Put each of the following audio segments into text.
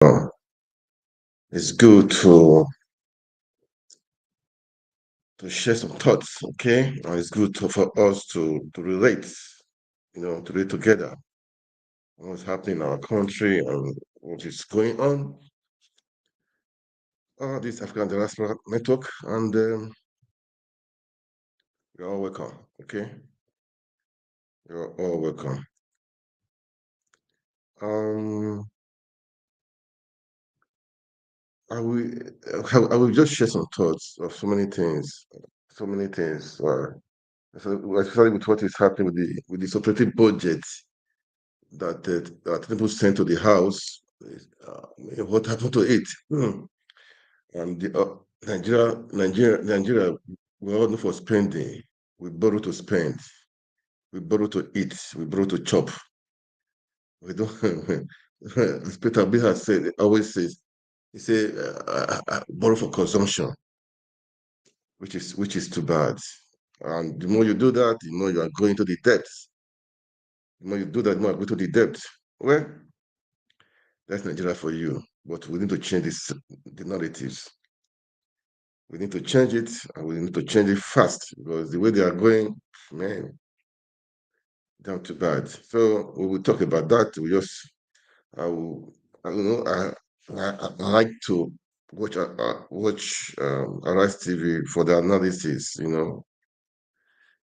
It's good to share some thoughts, okay? And it's good for us to relate, to relate together on what's happening in our country and what is going on. This African Diaspora Network, and you're all welcome, okay? You're all welcome. Um, I will, I will just share some thoughts of so many things. Especially with what is happening with the supplementary budget that people sent to the house. What happened to it? And Nigeria, we all know for spending. We borrow to spend. We borrow to eat. We borrow to chop. We don't. As Peter B has said, always says, he say, borrow for consumption, which is too bad. And the more you do that, the more you are going to the depths. The more you do that, the more you go to the depths. Well, that's Nigeria for you. But we need to change the narratives. We need to change it, and we need to change it fast because the way they are going, man, down to bad. So we will talk about that. I will, I like to watch Arise TV for the analysis.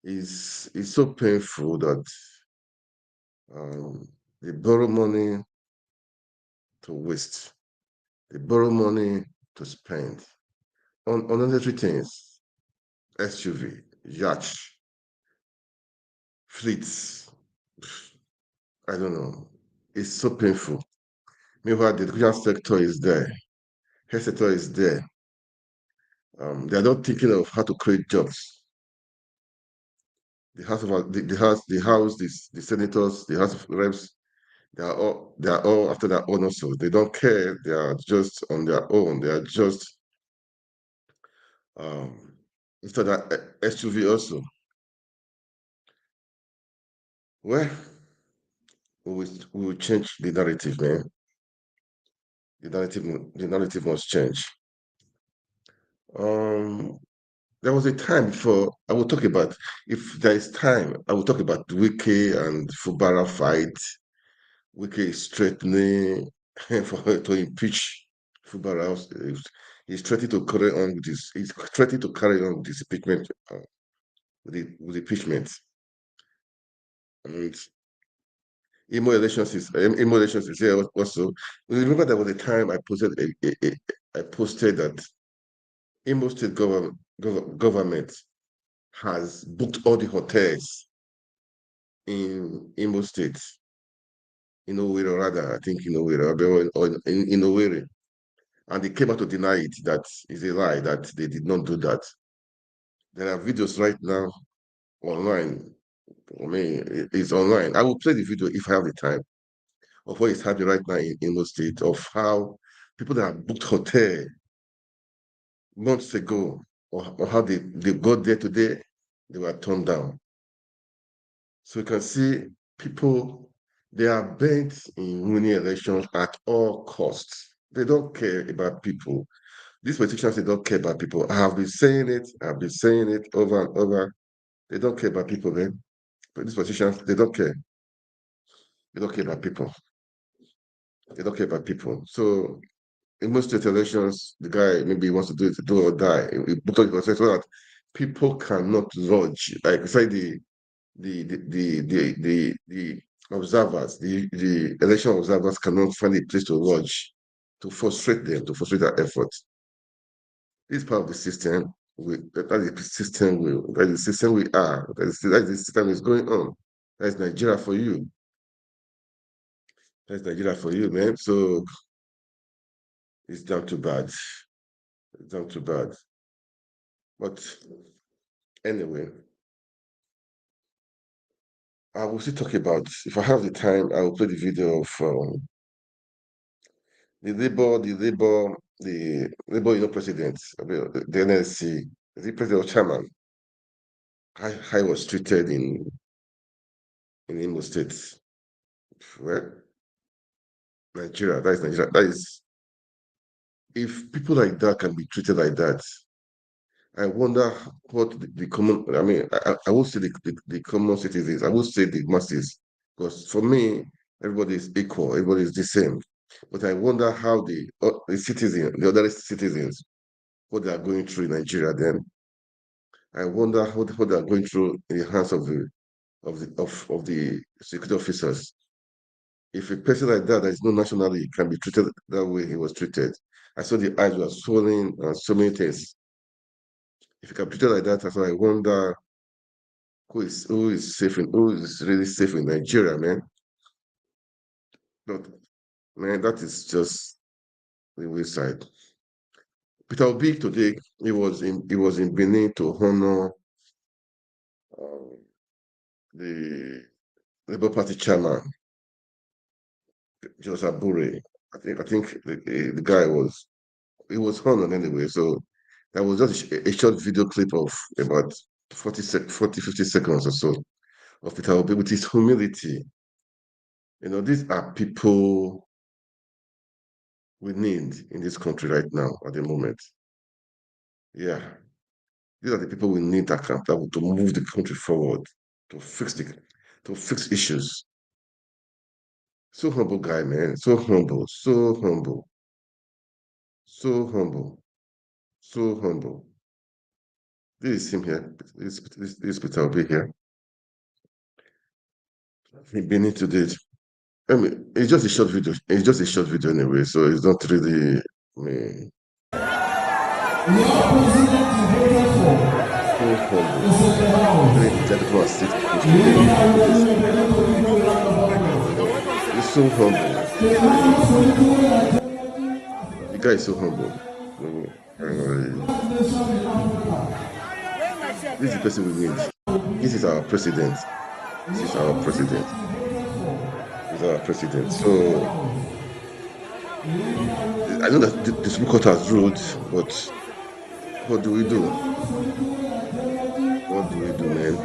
It's so painful that they borrow money to waste. They borrow money to spend on unnecessary things, SUV, yacht, fleets. I don't know. It's so painful. Meanwhile, the education sector is there, health sector is there. They are not thinking of how to create jobs. The senators, the House of Reps, they are all after their own also. They don't care. They are just on their own. They are just um after that SUV also. Well, we will change the narrative, man. The narrative must change. Um, there was a time before I will talk about if there is time, I will talk about Wike and Fubara fight. Wike is threatening for to impeach Fubara. He's threatening to carry on with his he's threatening to carry on with his impeachment with the impeachment. And Imo elections is here also. Remember there was a time I posted that Imo state government has booked all the hotels in Imo State, in Owerri, rather, I think in Owerri, or in Owerri. And they came out to deny it, that is a lie, that they did not do that. There are videos right now online. I mean, it's online. I will play the video if I have the time of what is happening right now in Imo State, of how people that have booked hotel months ago, or how they got there today, they were turned down. So you can see people, they are bent in winning elections at all costs. They don't care about people. These politicians, they don't care about people. I have been saying it. I've been saying it over and over. They don't care about people, man. But these politicians, they don't care. They don't care about people. They don't care about people. So in most state elections, the guy maybe wants to do it to do or die. So that people cannot lodge. Like I say, the observers, the election observers cannot find a place to lodge, to frustrate them, to frustrate their efforts. This is part of the system. That is the system that is the system we are. That is the system is going on. That's Nigeria for you. That's Nigeria for you, man. So it's down to bad. It's down to bad. But anyway, I will still talk about, if I have the time, I will play the video of the Labour president, the NLC, the president or chairman, how he was treated in Imo State. Well, Nigeria, that is Nigeria. if people like that can be treated like that, I wonder what the common, I mean, I would say the common citizens, I would say the masses, because for me, everybody is equal, everybody is the same. But I wonder how the citizens, the other citizens, what they are going through in Nigeria then. I wonder what they are going through in the hands of the security officers. If a person like that is no nationality can be treated that way he was treated. I saw the eyes were swollen and so many things. If you can be treated like that, I wonder who is really safe in Nigeria, man. But man, that is just the wayside. Peter Obi today, he was in Benin to honor um, the Labour Party chairman, Julius Abure. I think the guy was honored anyway. So that was just a short video clip of about 50 seconds or so of Peter Obi with his humility. These are people we need in this country right now at the moment. Yeah, these are the people we need that to move the country forward, to fix issues. So humble guy, man. So humble, so humble, so humble, so humble. This is him here. This is Peter Obi here. He been into this. I mean, it's just a short video. It's just a short video anyway, so it's not really. I mean, so humble. Very technical and sick. He's so humble. The guy is so humble. This is the person we need. This is our president. This is our president. This is our president. So I know that the Supreme Court has ruled, but what do we do? What do we do, man?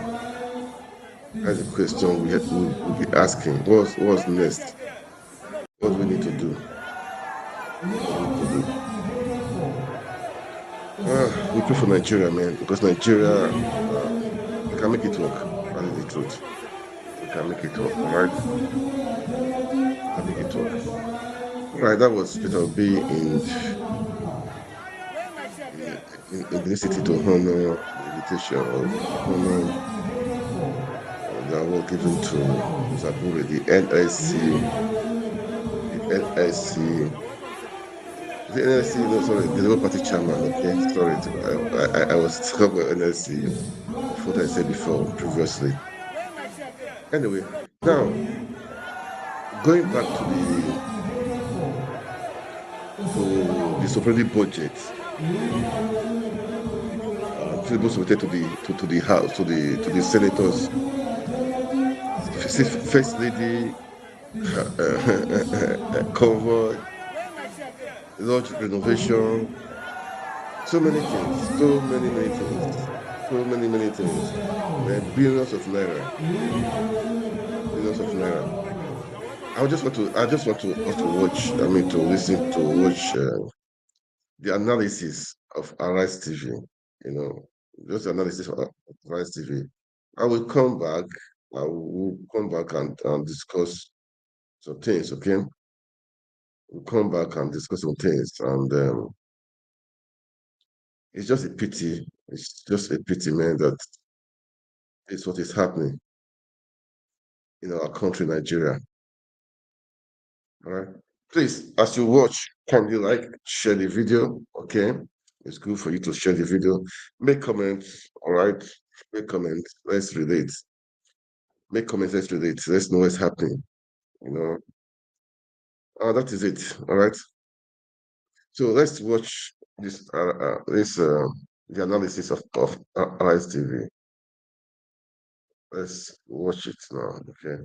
That's the question we'll be asking. What's next? What do we need to do? We pray for Nigeria, man, because Nigeria we can make it work. That is the truth. We can make it work, all right? We can make it work. All right, that was Peter Obi in the city to honor the invitation of honor the award given to Zaburi, the NLC, no, sorry, the Labour Party chairman, okay? Sorry, I was talking about NLC, what I said previously. Anyway, now, going back to the supplementary budget, tributes submitted to the House, to the senators, First Lady, convoy, lodge renovation, so many things, so many things, billions of naira. I just want us to watch. I mean, to listen to watch the analysis of Arise TV. Just the analysis of Arise TV. I will come back. And discuss some things. Okay, we'll come back and discuss some things. And it's just a pity. It's just a pity, man, that it's what is happening in our country, Nigeria. All right. Please, as you watch, can you share the video? Okay. It's good for you to share the video. Make comments. All right. Make comments. Let's relate. Make comments. Let's relate. Let's know what's happening. That is it. All right. So let's watch the analysis of RSTV. Let's watch it now. Okay.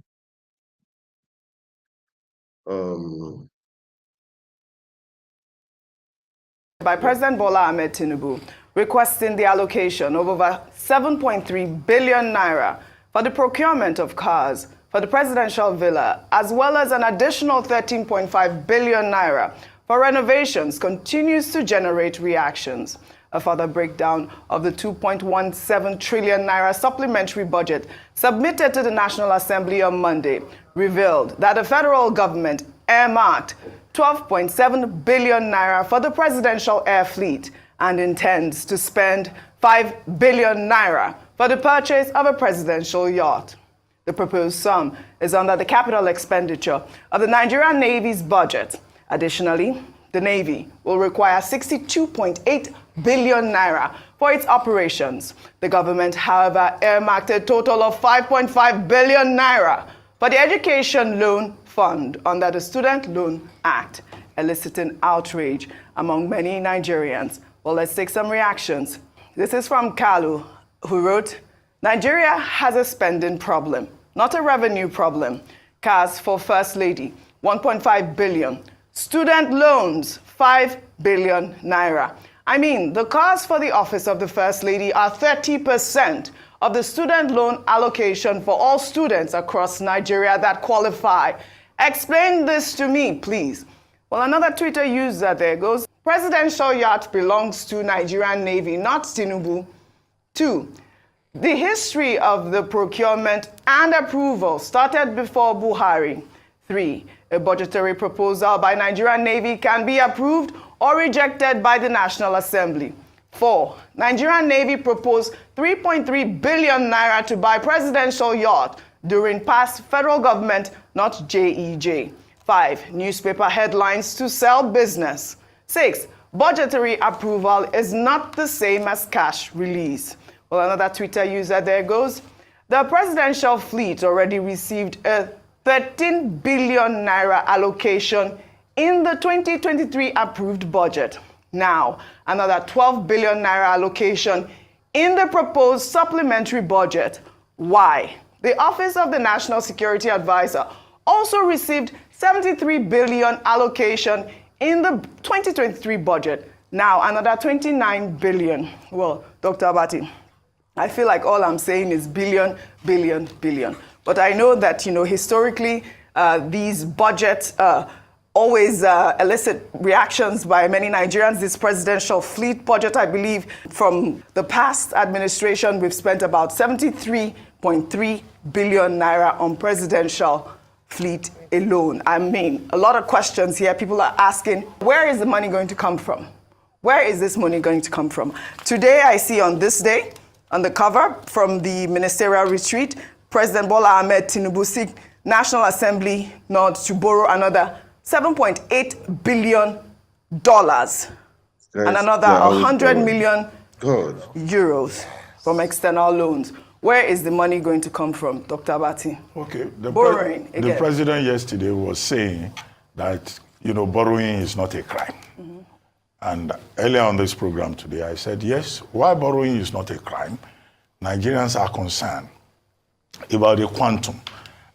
By President Bola Ahmed Tinubu, requesting the allocation of over 7.3 billion naira for the procurement of cars for the presidential villa, as well as an additional 13.5 billion naira for renovations continues to generate reactions. A further breakdown of the 2.17 trillion naira supplementary budget submitted to the National Assembly on Monday revealed that the federal government earmarked 12.7 billion naira for the presidential air fleet and intends to spend 5 billion naira for the purchase of a presidential yacht. The proposed sum is under the capital expenditure of the Nigerian Navy's budget. Additionally, the Navy will require 62.8 billion naira for its operations. The government, however, earmarked a total of 5.5 billion naira for the Education Loan Fund under the Student Loan Act, eliciting outrage among many Nigerians. Well, let's take some reactions. This is from Kalu, who wrote, Nigeria has a spending problem, not a revenue problem. Cars for First Lady, 1.5 billion. Student loans, 5 billion naira. I mean, the cars for the office of the First Lady are 30% of the student loan allocation for all students across Nigeria that qualify. Explain this to me, please. Well, another Twitter user there goes, presidential yacht belongs to Nigerian Navy, not Tinubu. 2. The history of the procurement and approval started before Buhari. 3. A budgetary proposal by Nigerian Navy can be approved or rejected by the National Assembly. 4. Nigerian Navy proposed 3.3 billion naira to buy presidential yacht during past federal government, not JEJ. 5. Newspaper headlines to sell business. 6. Budgetary approval is not the same as cash release. Well, another Twitter user there goes, the presidential fleet already received a 13 billion naira allocation in the 2023 approved budget. Now, another 12 billion naira allocation in the proposed supplementary budget. Why? The Office of the National Security Advisor also received 73 billion allocation in the 2023 budget. Now, another 29 billion. Well, Dr. Abati, I feel like all I'm saying is billion, billion, billion. But I know that, historically, these budgets always elicit reactions by many Nigerians. This presidential fleet budget, I believe, from the past administration, we've spent about 73.3 billion naira on presidential fleet alone. I mean, a lot of questions here. People are asking, where is the money going to come from? Where is this money going to come from? Today, I see on this day, on the cover from the ministerial retreat, President Bola Ahmed Tinubu seek National Assembly nod to borrow another $7.8 billion and another 100 million euros from external loans. Where is the money going to come from, Dr. Abati? Okay. Borrowing again. The president yesterday was saying that, borrowing is not a crime. Mm-hmm. And earlier on this program today, I said, yes, while borrowing is not a crime, Nigerians are concerned about the quantum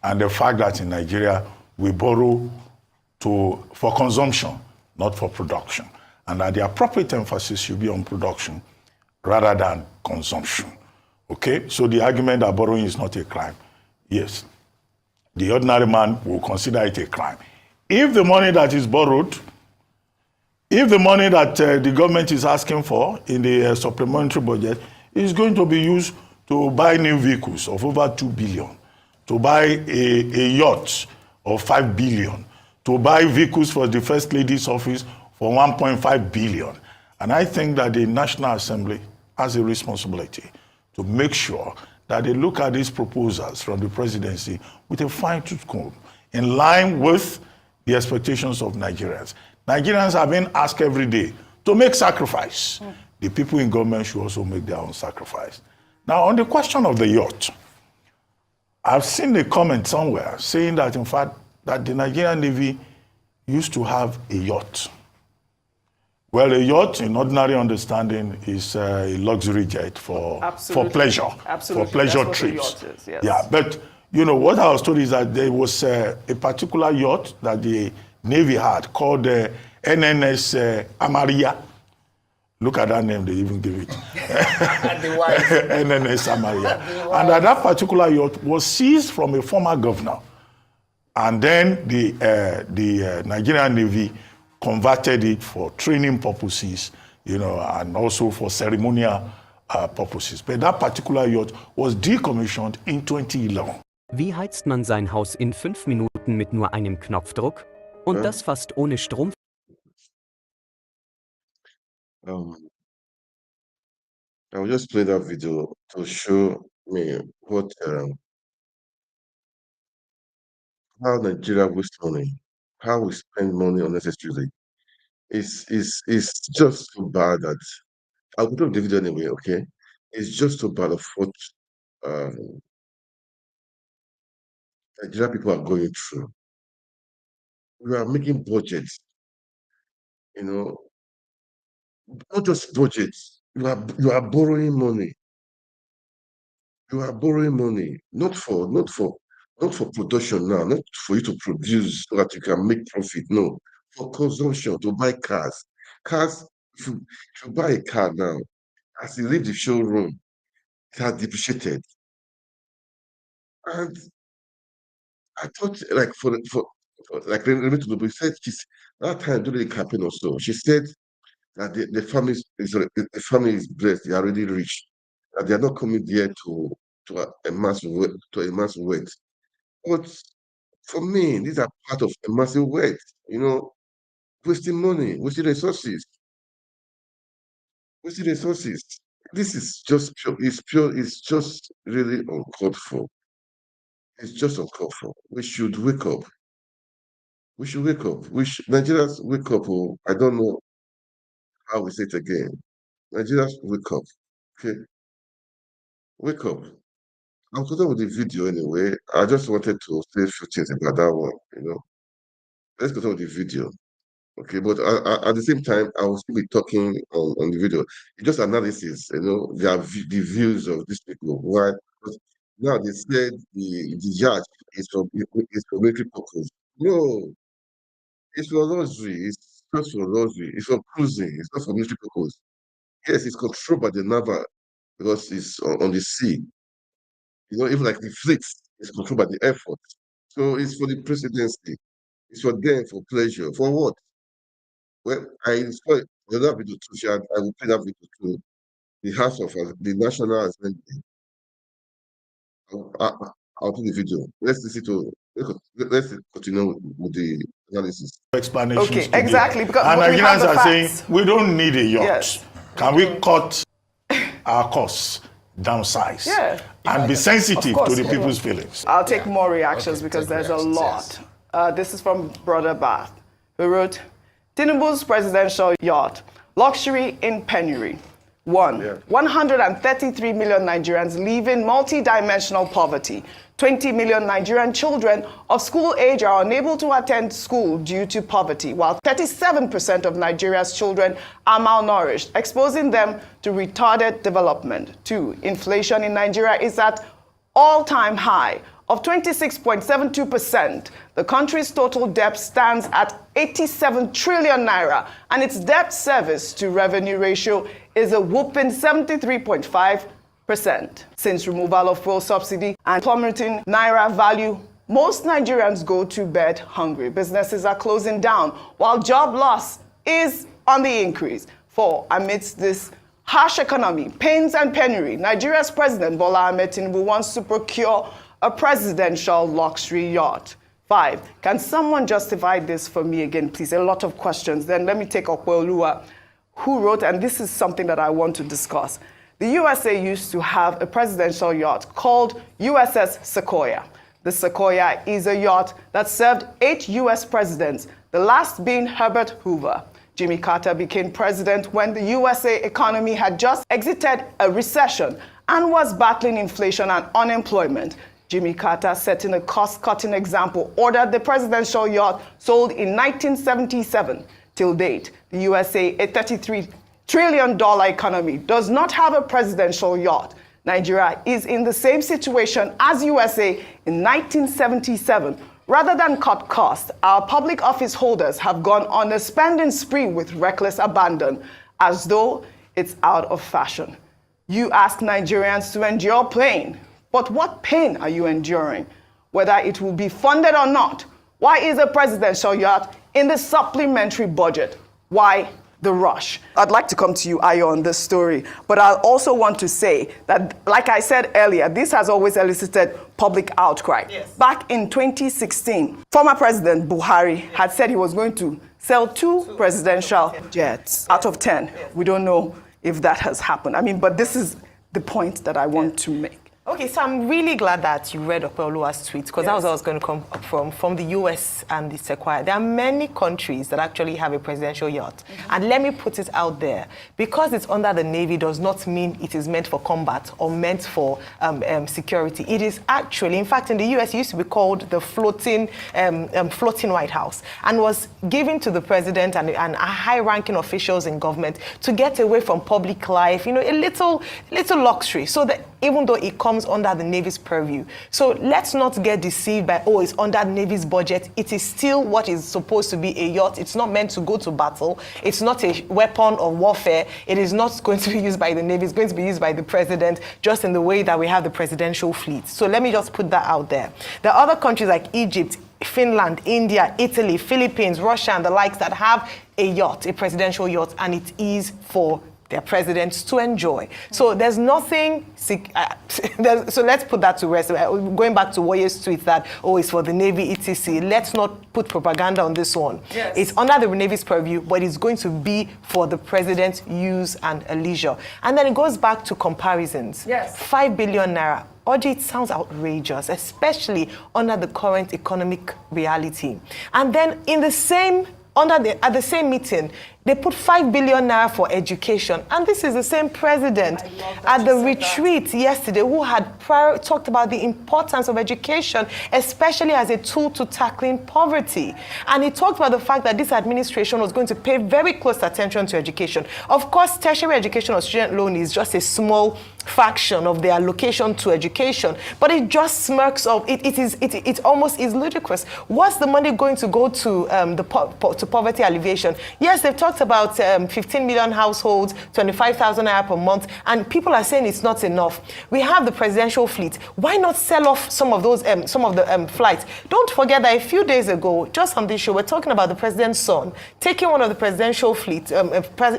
and the fact that in Nigeria, we borrow for consumption, not for production. And that the appropriate emphasis should be on production rather than consumption. Okay? So the argument that borrowing is not a crime, yes. The ordinary man will consider it a crime. If the money that is borrowed, if the money that the government is asking for in the supplementary budget is going to be used to buy new vehicles of over 2 billion, to buy a yacht of 5 billion, to buy vehicles for the First Lady's office for 1.5 billion. And I think that the National Assembly has a responsibility to make sure that they look at these proposals from the presidency with a fine-tooth comb, in line with the expectations of Nigerians. Nigerians are being asked every day to make sacrifice. The people in government should also make their own sacrifice. Now, on the question of the yacht, I've seen a comment somewhere saying that, in fact, that the Nigerian Navy used to have a yacht. Well, a yacht, in ordinary understanding, is a luxury jet for pleasure, for pleasure trips. Is, yes. Yeah, but what I was told is that there was a particular yacht that the Navy had called NNS Amaria. Look at that name, they even give it. NNS Amaria. And that particular yacht was seized from a former governor. And then the Nigerian Navy converted it for training purposes, and also for ceremonial purposes. But that particular yacht was decommissioned in 2011. Wie heizt man sein Haus in 5 Minuten mit nur einem Knopfdruck? Und das fast ohne Strom? I will just play that video to show me what how Nigeria wastes money, how we spend money unnecessarily. It's just so bad that I'll put up the video anyway, okay? It's just so bad of what Nigeria people are going through. We are making budgets, not just budgets. You are borrowing money. You are borrowing money, not for production now, not for you to produce so that you can make profit. No, for consumption, to buy cars. Cars, if you buy a car now, as you leave the showroom, it has depreciated. And I thought, like, for like Remi Tunubu said, that time during the campaign or so, she said that the family is blessed, they are already rich, that they are not coming there to a massive wealth. But for me, these are part of a massive wealth, wasting money, wasting resources. This is just it's just really uncalled for. It's just uncalled for. We should wake up. Nigerians wake up. Oh, I don't know how we say it again. Nigerians wake up. Okay? Wake up. I'm going with the video anyway. I just wanted to say a few things about that one. Let's go with the video. Okay, but at the same time, I will still be talking on the video. It's just analysis, the views of these people. Why? Because now they said the yacht is for military purpose. No, it's for luxury. It's just for luxury. It's for cruising. It's not for military purpose. Yes, it's controlled by the naval because it's on the sea. Even like the fleet is controlled by the air force. So it's for the presidency. It's for them, for pleasure. For what? Well, I saw the other video too. I will play that video to the House of the National Assembly. I'll play the video. Let's listen to. Let's continue with the analysis. Explanations. Okay, today. exactly. Because and we have Nigerians the are facts. saying we don't need a yacht. Yes. Can we cut our costs, downsize, and be sensitive to the people's feelings? I'll take more reactions because there's a lot. This is from Brother Bath, who wrote, Tinubu's presidential yacht, luxury in penury. 133 million Nigerians live in multi-dimensional poverty. 20 million Nigerian children of school age are unable to attend school due to poverty, while 37% of Nigeria's children are malnourished, exposing them to retarded development. 2. Inflation in Nigeria is at all-time high of 26.72%. The country's total debt stands at 87 trillion naira, and its debt service to revenue ratio is a whopping 73.5%. Since removal of fuel subsidy and plummeting naira value, most Nigerians go to bed hungry. Businesses are closing down, while job loss is on the increase. 4. Amidst this harsh economy, pains and penury, Nigeria's President Bola Ahmed Tinubu wants to procure a presidential luxury yacht. 5. Can someone justify this for me again, please? A lot of questions. Then let me take Okweoluwa, who wrote, and this is something that I want to discuss. The USA used to have a presidential yacht called USS Sequoia. The Sequoia is a yacht that served 8 US presidents, the last being Herbert Hoover. Jimmy Carter became president when the USA economy had just exited a recession and was battling inflation and unemployment. Jimmy Carter, setting a cost-cutting example, ordered the presidential yacht sold in 1977. Till date, the USA, a $33 trillion economy, does not have a presidential yacht. Nigeria is in the same situation as USA in 1977. Rather than cut costs, our public office holders have gone on a spending spree with reckless abandon, as though it's out of fashion. You ask Nigerians to endure pain, but what pain are you enduring? Whether it will be funded or not, why is a presidential yacht in the supplementary budget. Why the rush? I'd like to come to you, Ayo, on this story, but I also want to say that, like I said earlier, this has always elicited public outcry. Yes. Back in 2016, former President Buhari had said he was going to sell two presidential jets out of 10. Yes. We don't know if that has happened. I mean, but this is the point that I want to make. Okay, so I'm really glad that you read Opeoluwa's tweet, because that was where I was going to come up from the US and the Sequoia. There are many countries that actually have a presidential yacht. And let me put it out there, because it's under the Navy does not mean it is meant for combat or meant for security. It is actually, in fact, in the US, it used to be called the floating White House, and was given to the president and high-ranking officials in government to get away from public life, you know, a little luxury, so that even though it comes under the Navy's purview. So let's not get deceived by, oh, it's under the Navy's budget. It is still what is supposed to be a yacht. It's not meant to go to battle. It's not a weapon of warfare. It is not going to be used by the Navy. It's going to be used by the president, just in the way that we have the presidential fleet. So let me just put that out there. There are other countries like Egypt, Finland, India, Italy, Philippines, Russia, and the likes that have a yacht, a presidential yacht, and it is for their presidents to enjoy. So there's nothing, so let's put that to rest. Going back to Woye's tweet that, oh, it's for the Navy, etc. Let's not put propaganda on this one. Yes. It's under the Navy's purview, but it's going to be for the president's use and leisure. And then it goes back to comparisons. Yes. 5 billion naira. Oji, it sounds outrageous, especially under the current economic reality. And then in the same, at the same meeting, they put 5 billion naira for education. And this is the same president at the retreat yesterday who had talked about the importance of education, especially as a tool to tackling poverty. And he talked about the fact that this administration was going to pay very close attention to education. Of course, tertiary education or student loan is just a small fraction of the allocation to education, but it just smirks of it almost is ludicrous. What's the money going to go to to poverty alleviation? Yes, they've talked about 15 million households, 25,000 naira per month, and people are saying it's not enough. We have the presidential fleet. Why not sell off some of those flights? Don't forget that a few days ago, just on this show, we're talking about the president's son taking one of the presidential fleet,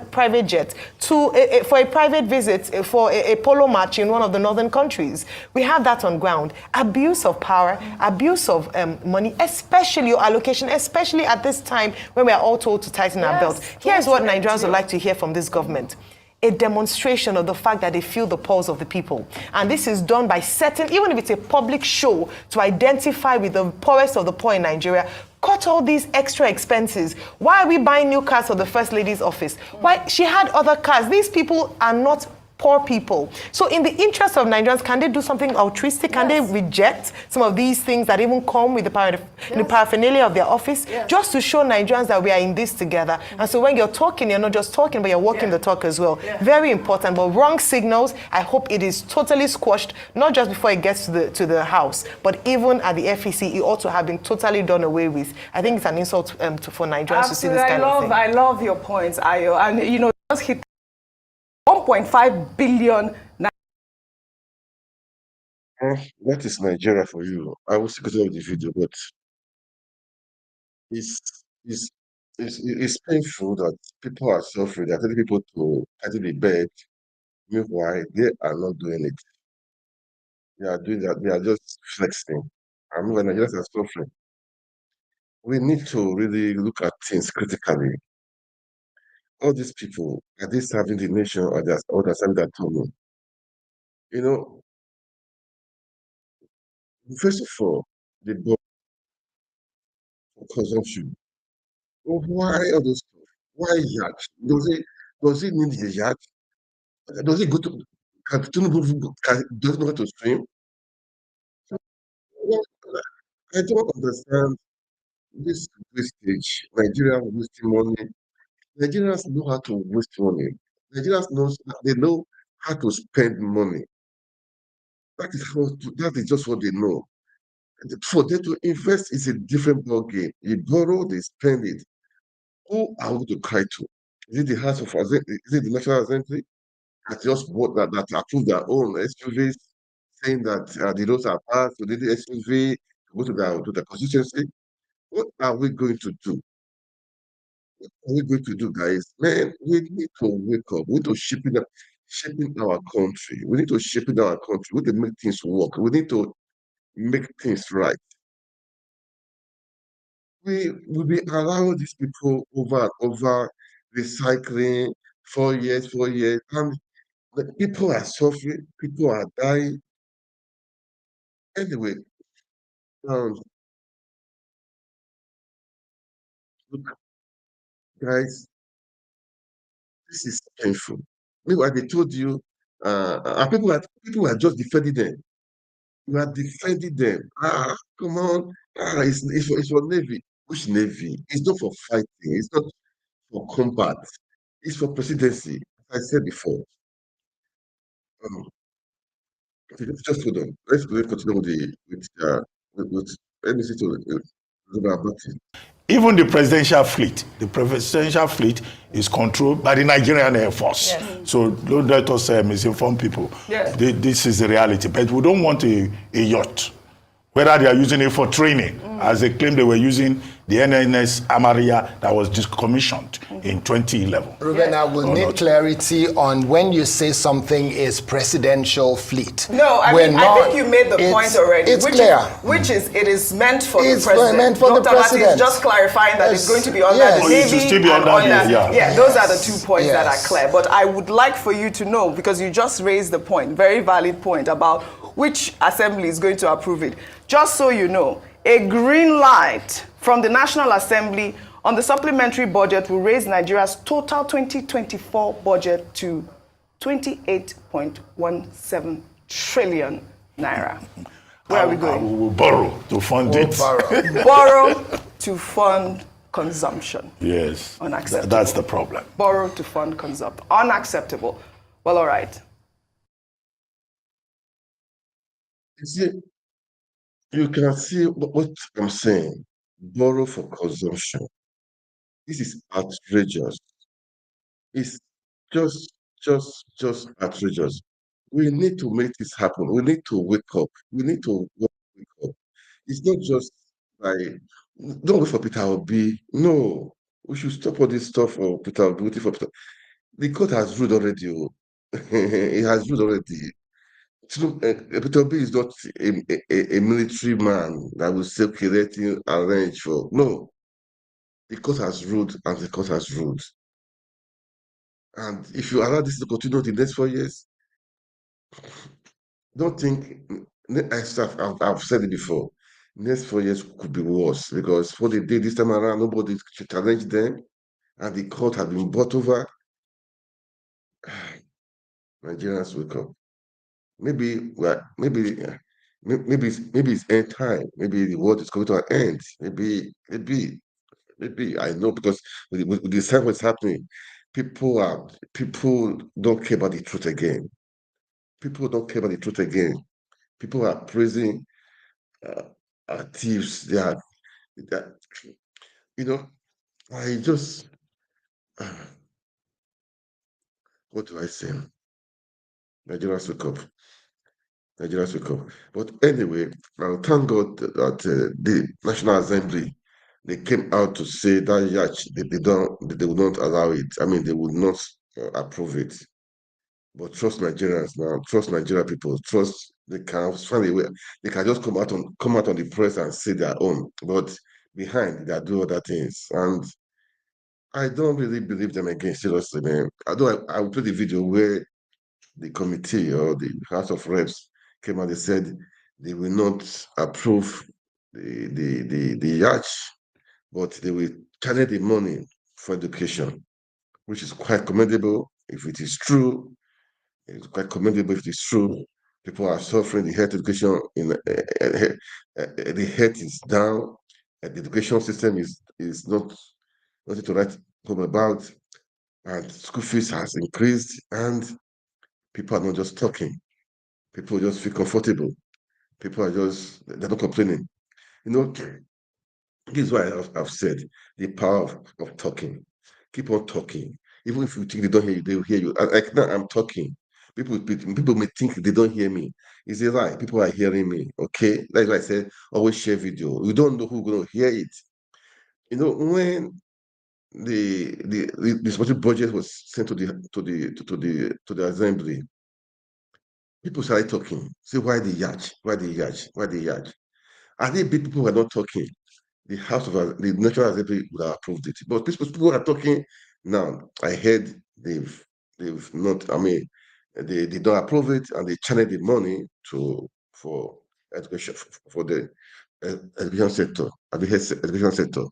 private jet, to for a private visit for a polo match in one of the northern countries. We have that on ground. Abuse of power, abuse of money, especially your allocation, especially at this time when we are all told to tighten our belts. Here's what Nigerians would like to hear from this government. A demonstration of the fact that they feel the pulse of the people. And this is done by certain, even if it's a public show, to identify with the poorest of the poor in Nigeria. Cut all these extra expenses. Why are we buying new cars for the First Lady's office? Why? She had other cars. These people are not poor people. So in the interest of Nigerians, can they do something altruistic? Can they reject some of these things that even come with the paraphernalia of their office? Just to show Nigerians that we are in this together. And so when you're talking, you're not just talking, but you're walking the talk as well. Very important, but wrong signals, I hope it is totally squashed, not just before it gets to the House, but even at the FEC, it ought to have been totally done away with. I think it's an insult for Nigerians to see this kind of thing. I love your points, Ayo. And, you know, just hit 1.5 billion. That is Nigeria for you. I will still continue with the video, but it's painful that people are suffering. They're telling people to tighten the bed. Meanwhile, they are not doing it. They are doing that. They are just flexing. I mean, when Nigerians are suffering, we need to really look at things critically. All these people, are they serving the nation or they're serving their tummy? You know, first of all, the book for consumption. Why all those stuff? Why yacht? Does it need a yacht? Does it go to can Tinubu does not go to swim? Well, I don't understand this wastage. Nigeria wasting money. Nigerians know how to waste money. They know how to spend money. That is just what they know. For them to invest is a different ball game. You borrow, they spend it. Who are we to cry to? Is it the House of Assembly? Is it the National Assembly that just vote that approve their own SUVs, saying that the roads are passed, so they need SUV to go to the constituency? What are we going to do? are we going to do, guys? Man, we need to wake up. We need to shaping our country. We need to shaping our country. We need to make things work. We need to make things right. We will be allowing these people over and over recycling 4 years, 4 years, and the people are suffering, people are dying. Anyway, um, look, guys, this is painful. Meanwhile, they told you, and people are just defending them. You are defending them. Come on. It's for Navy. Which Navy? It's not for fighting. It's not for combat. It's for presidency. As I said before. Um, okay, just hold on. Let's continue with let me see to about it. Even the presidential fleet is controlled by the Nigerian Air Force. Yes. So don't let us misinform people. Yes. This is the reality. But we don't want a yacht, whether they are using it for training, as they claim they were using the NNS Amaria that was decommissioned in 2011. Ruben, I will need clarity on when you say something is presidential fleet. No, I think you made the point already. It's clear. It is meant for It's the president. meant for the Dr. Abate president. is just clarifying that it's going to be under Yes. the Oh, Navy. it should still be and under the- yeah. Yeah, those are the 2 points that are Yes. clear. But I would like for you to know, because you just raised the point, very valid point, about which assembly is going to approve it. Just so you know, a green light from the National Assembly on the supplementary budget will raise Nigeria's total 2024 budget to 28.17 trillion naira. Where are we going? We will borrow to fund it. Borrow to fund consumption. Yes. Unacceptable. That's the problem. Borrow to fund consumption. Unacceptable. Well, all right. You see, you can see what I'm saying. Borrow for consumption. This is outrageous. It's just outrageous. We need to make this happen. We need to wake up. We need to wake up. It's not just like, don't wait for Peter Obi. No, we should stop all this stuff for Peter Obi. Waiting for Peter. The court has ruled already. It has ruled already. Peter Obi is not a military man that will say, okay, let him arrange for. No, the court has ruled and the court has ruled. And if you allow this to continue the next 4 years, don't think, I've said it before, next 4 years could be worse because what they did this time around, nobody challenged them and the court had been bought over. Nigerians wake up. Maybe it's end time. Maybe the world is going to an end. Maybe I know because with the time what's happening, people don't care about the truth again. People don't care about the truth again. People are praising thieves. They are, you know, I just what do I say? Nigerians wake up. Nigerians wake up. But anyway, thank God that the National Assembly they came out to say that Yacht they will not allow it. I mean, they will not approve it. But trust Nigerians now. Trust Nigerian people. Trust they can find a way. They can just come out on the press and say their own. But behind they are doing other things. And I don't really believe them again. Seriously, man. Although I will play the video where the committee or the House of Reps came out. They said they will not approve the Yacht, but they will channel the money for education, which is quite commendable if it is true. It's quite commendable if it is true. People are suffering. The health education the health is down. The education system is not nothing to write home about, and school fees has increased, and people are not just talking. People just feel comfortable. People are they're not complaining. You know, this is why I've said the power of talking. Keep on talking. Even if you think they don't hear you, they will hear you. Like now, I'm talking. People may think they don't hear me. It's a lie. People are hearing me. Okay, that's why I said always share video. You don't know who's going to hear it. You know when the supporting budget was sent to the assembly. People started talking. Say, why the yacht? Why the yacht? Why the yacht? I think people were not talking. The the National Assembly would have approved it. But people are talking now. I heard they've not. I mean, they did not approve it, and they channeled the money for education for the education sector, education sector,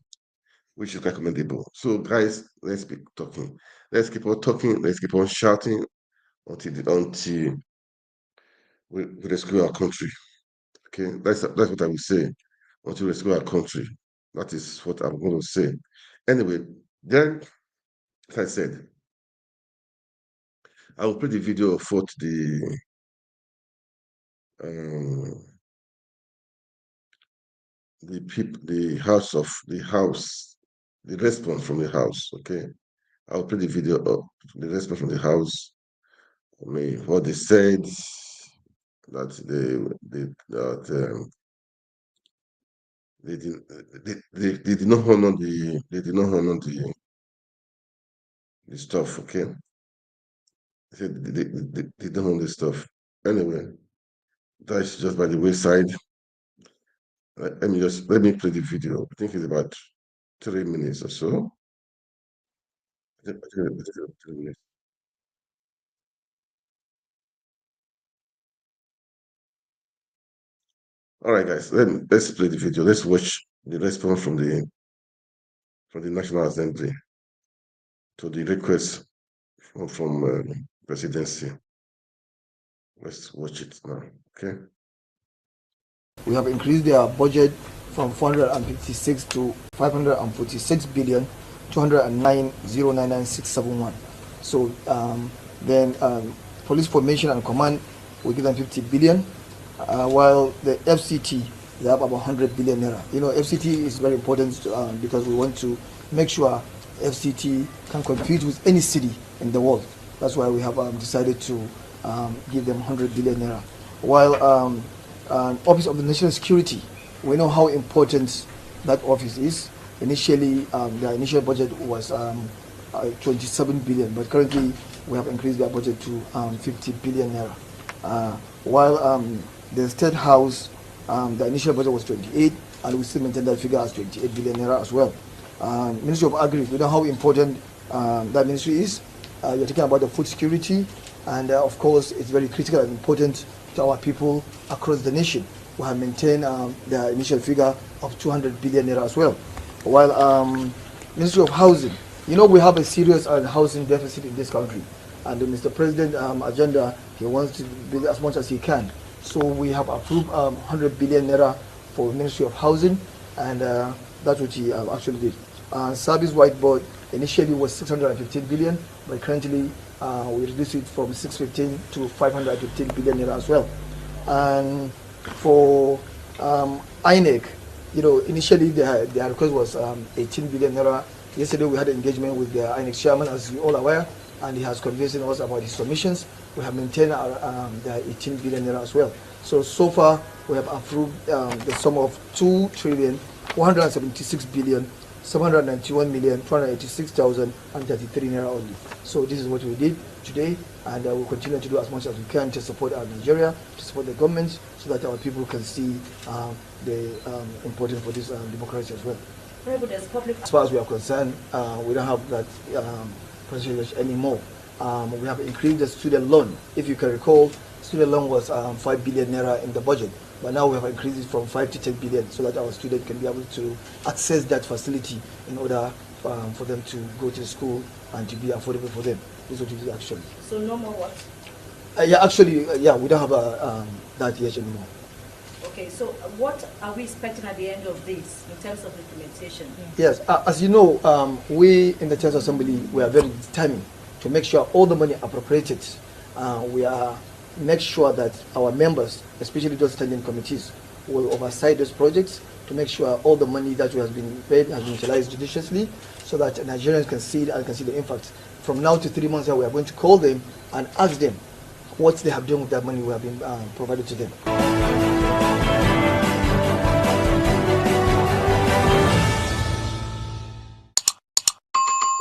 which is recommendable. So, guys, let's be talking. Let's keep on talking. Let's keep on shouting until we rescue our country. Okay, that's what I will say. Until we rescue our country. That is what I'm going to say. Anyway, then, as I said, I will play the video of what um, the house, the response from the house. Okay, I'll play the video of the response from the house. I mean, what they said that they did they did not honor the stuff. Okay, they said they don't honor the stuff. Anyway, that's just by the wayside. Let me play the video. I think it's about 3 minutes or so. I think it's about 3 minutes. All right, guys. Let's play the video. Let's watch the response from the National Assembly to the request from presidency. Let's watch it now. Okay. We have increased their budget from 456 to 546 billion 209,099,671. So then police formation and command we give them 50 billion, while the FCT they have about 100 billion naira. You know, FCT is very important because we want to make sure FCT can compete with any city in the world. That's why we have decided to give them 100 billion naira. While Office of the National Security, we know how important that office is. Initially, the initial budget was 27 billion, but currently we have increased their budget to 50 billion naira. While the State House, the initial budget was 28, and we still maintain that figure as 28 billion naira as well. Ministry of Agri, we know how important that ministry is. You're talking about the food security, and of course, it's very critical and important to our people across the nation. We have maintained the initial figure of 200 billion naira as well. While Ministry of Housing, you know, we have a serious housing deficit in this country, and the Mr. President agenda, he wants to build as much as he can. So we have approved 100 billion naira for Ministry of Housing, and that's what he actually did. Service whiteboard initially was 615 billion, but currently we reduced it from 615 to 515 billion naira as well. And for INEC, you know, initially their request was 18 billion naira. Yesterday we had an engagement with the INEC chairman, as you're all aware, and he has convinced us about his submissions. We have maintained the 18 billion naira as well. So far we have approved the sum of 2,176,791,286,033 naira only. So this is what we did today, and we'll continue to do as much as we can to support our Nigeria, to support the government, so that our people can see the importance for this democracy as well. As far as we are concerned, we don't have that percentage anymore. We have increased the student loan. If you can recall, student loan was 5 billion naira in the budget, but now we have increased it from 5 to 10 billion so that our students can be able to access that facility in order for them to go to school and to be affordable for them. This is what it is actually. So no more what? Yeah, actually, yeah, we don't have that yet anymore. Okay, so what are we expecting at the end of this in terms of implementation? Yes, as you know, we in the Church Assembly, we are very determined to make sure all the money appropriated. We are make sure that our members, especially those standing committees, will oversight those projects to make sure all the money that has been paid has been utilized judiciously, so that Nigerians can see it and can see the impact. From now to 3 months, we are going to call them and ask them what they have done with that money we have been provided to them.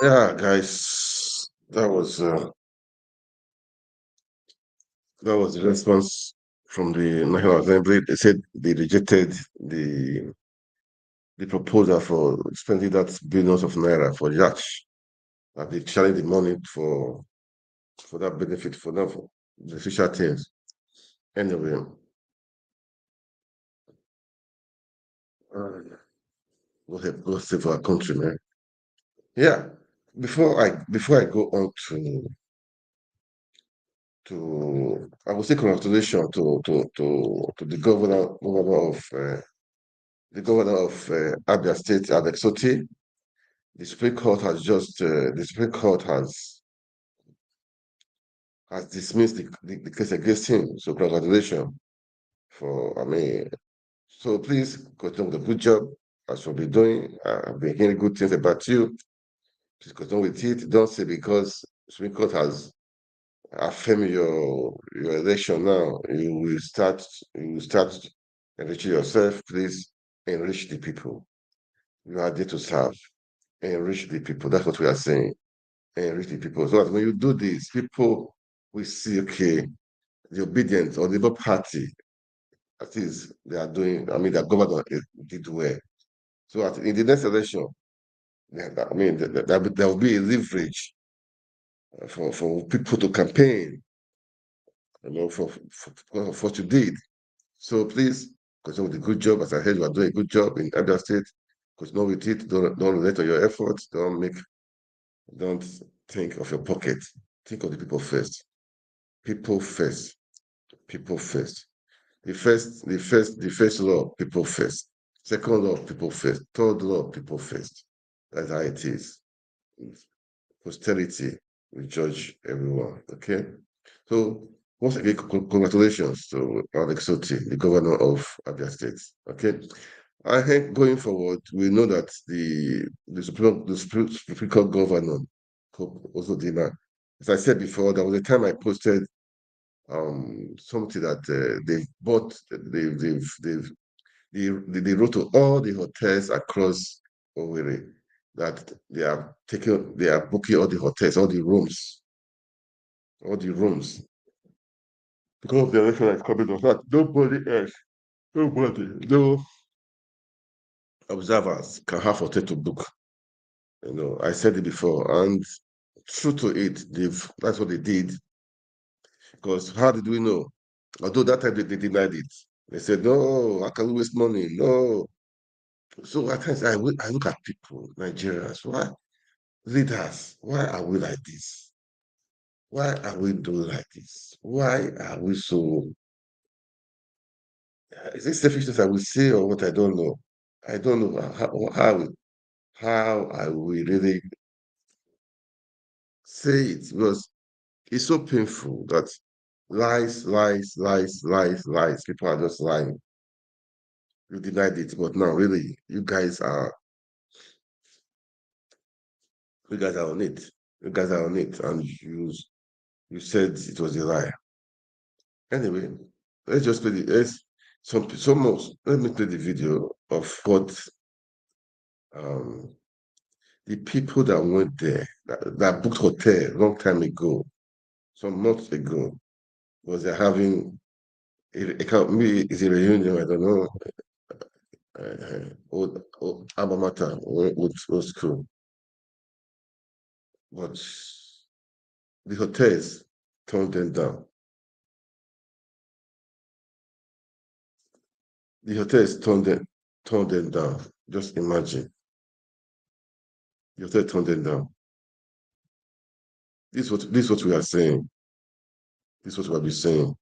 Yeah, guys, that was the response from the National Assembly. They said they rejected the proposal for spending that billions of naira for Yacht. That they challenged the money for that benefit for them for the future things. Anyway, uh, go save our country, man. Yeah. Before I go on I will say congratulations to the governor of Abia State, Alex Soti. The Supreme Court has dismissed the case against him. So congratulations for I mean. So please continue with the good job as you'll be doing. I've been hearing good things about you. Please continue with it. Don't say because Supreme Court has affirmed your election now, you will start enriching yourself. Please enrich the people. You are there to serve. Enrich the people. That's what we are saying. Enrich the people. So that when you do this, people will see, okay, the obedient or the Labour Party, at least they are doing, I mean, their government did well. So in the next election, I mean, there will be a leverage for people to campaign, for what you did. So please continue with the good job. As I heard, you are doing a good job in Abia State. Continue with it. Don't relent on your efforts. Don't think of your pocket. Think of the people first. People first. People first. The first law, people first. Second law, people first. Third law, people first. That's how it is. Posterity will judge everyone. Okay. So once again, congratulations to Alex Soti, the governor of Abia State. Okay. I think going forward, we know that the Supreme Court governor also did not. As I said before, there was a time I posted something that they've bought, they wrote to all the hotels across Owerri that they are booking all the hotels, all the rooms because of the election that's coming up. That no observers can have hotel to book. I said it before, and true to it, that's what they did. Because how did we know? Although that time they denied it. They said, no, I can waste money. No. So at times I look at people, Nigerians, why leaders, why are we like this? Why are we doing like this? Why are we so is it selfishness I will say or what? I don't know. I don't know how I will really say it because it's so painful that lies, lies, lies, lies, lies. People are just lying. You denied it, but now really, you guys are on it. You guys are on it, and you said it was a lie. Anyway, let's just play the let's some more. Let me play the video of what um the people that went there that booked hotel long time ago, some months ago, was they're having maybe it's a reunion, I don't know, old alma mater, old school. But the hotels turned them down. The hotels turned them down. Just imagine. The hotel turned them down. This is what we are saying. This is what we'll be saying.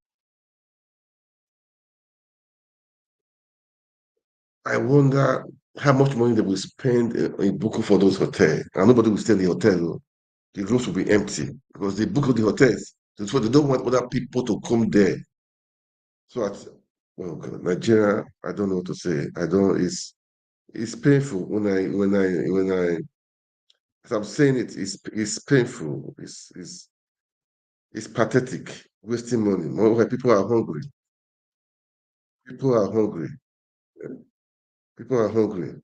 I wonder how much money they will spend in booking for those hotels. And nobody will stay in the hotel. Oh. The rooms will be empty because they book the hotels. So they don't want other people to come there. So well, God, Nigeria, I don't know what to say. I don't. It's painful when I as I'm saying it's painful. It's pathetic. Wasting money. More when people are hungry. People are hungry. People are hungry.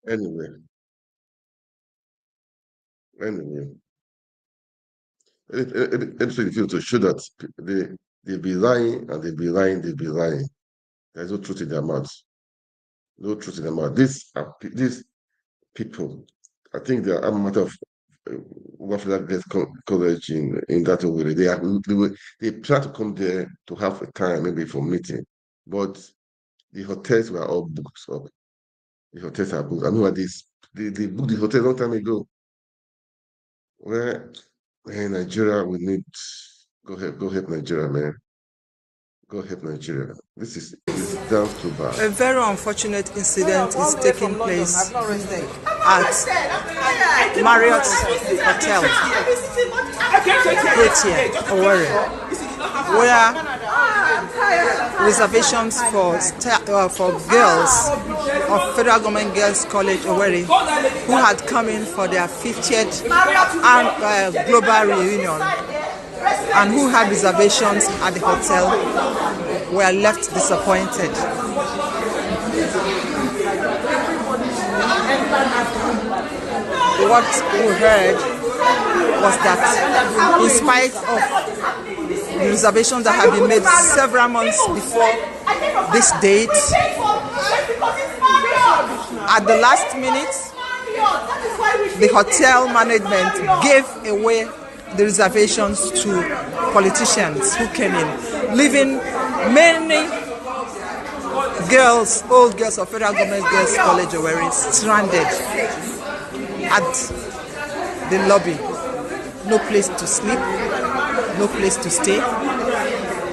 Anyway, Anyway, anything feel to show that they be lying and they be lying, they be lying. There's no truth in their mouths. No truth in their mouth. These people, I think they are a matter of what that gets coverage in that way. They try to come there to have a time maybe for meeting, but the hotels were all booked up. The hotels are booked. I know what they booked the hotel a long time ago. Where in Nigeria we need go help Nigeria, man. Go help Nigeria. This is down too bad. A very unfortunate incident is taking place at Marriott Hotel, Replies, Owerri, where reservations for girls of Federal Government Girls College Owerri who had come in for their 50th global reunion and who had reservations at the hotel were left disappointed. What we heard was that in spite of the reservations that had been made several months before this date, at the last minute, the hotel management gave away the reservations to politicians who came in, leaving many girls, old girls of Federal Government Girls College Owerri, stranded at the lobby. No place to sleep, no place to stay,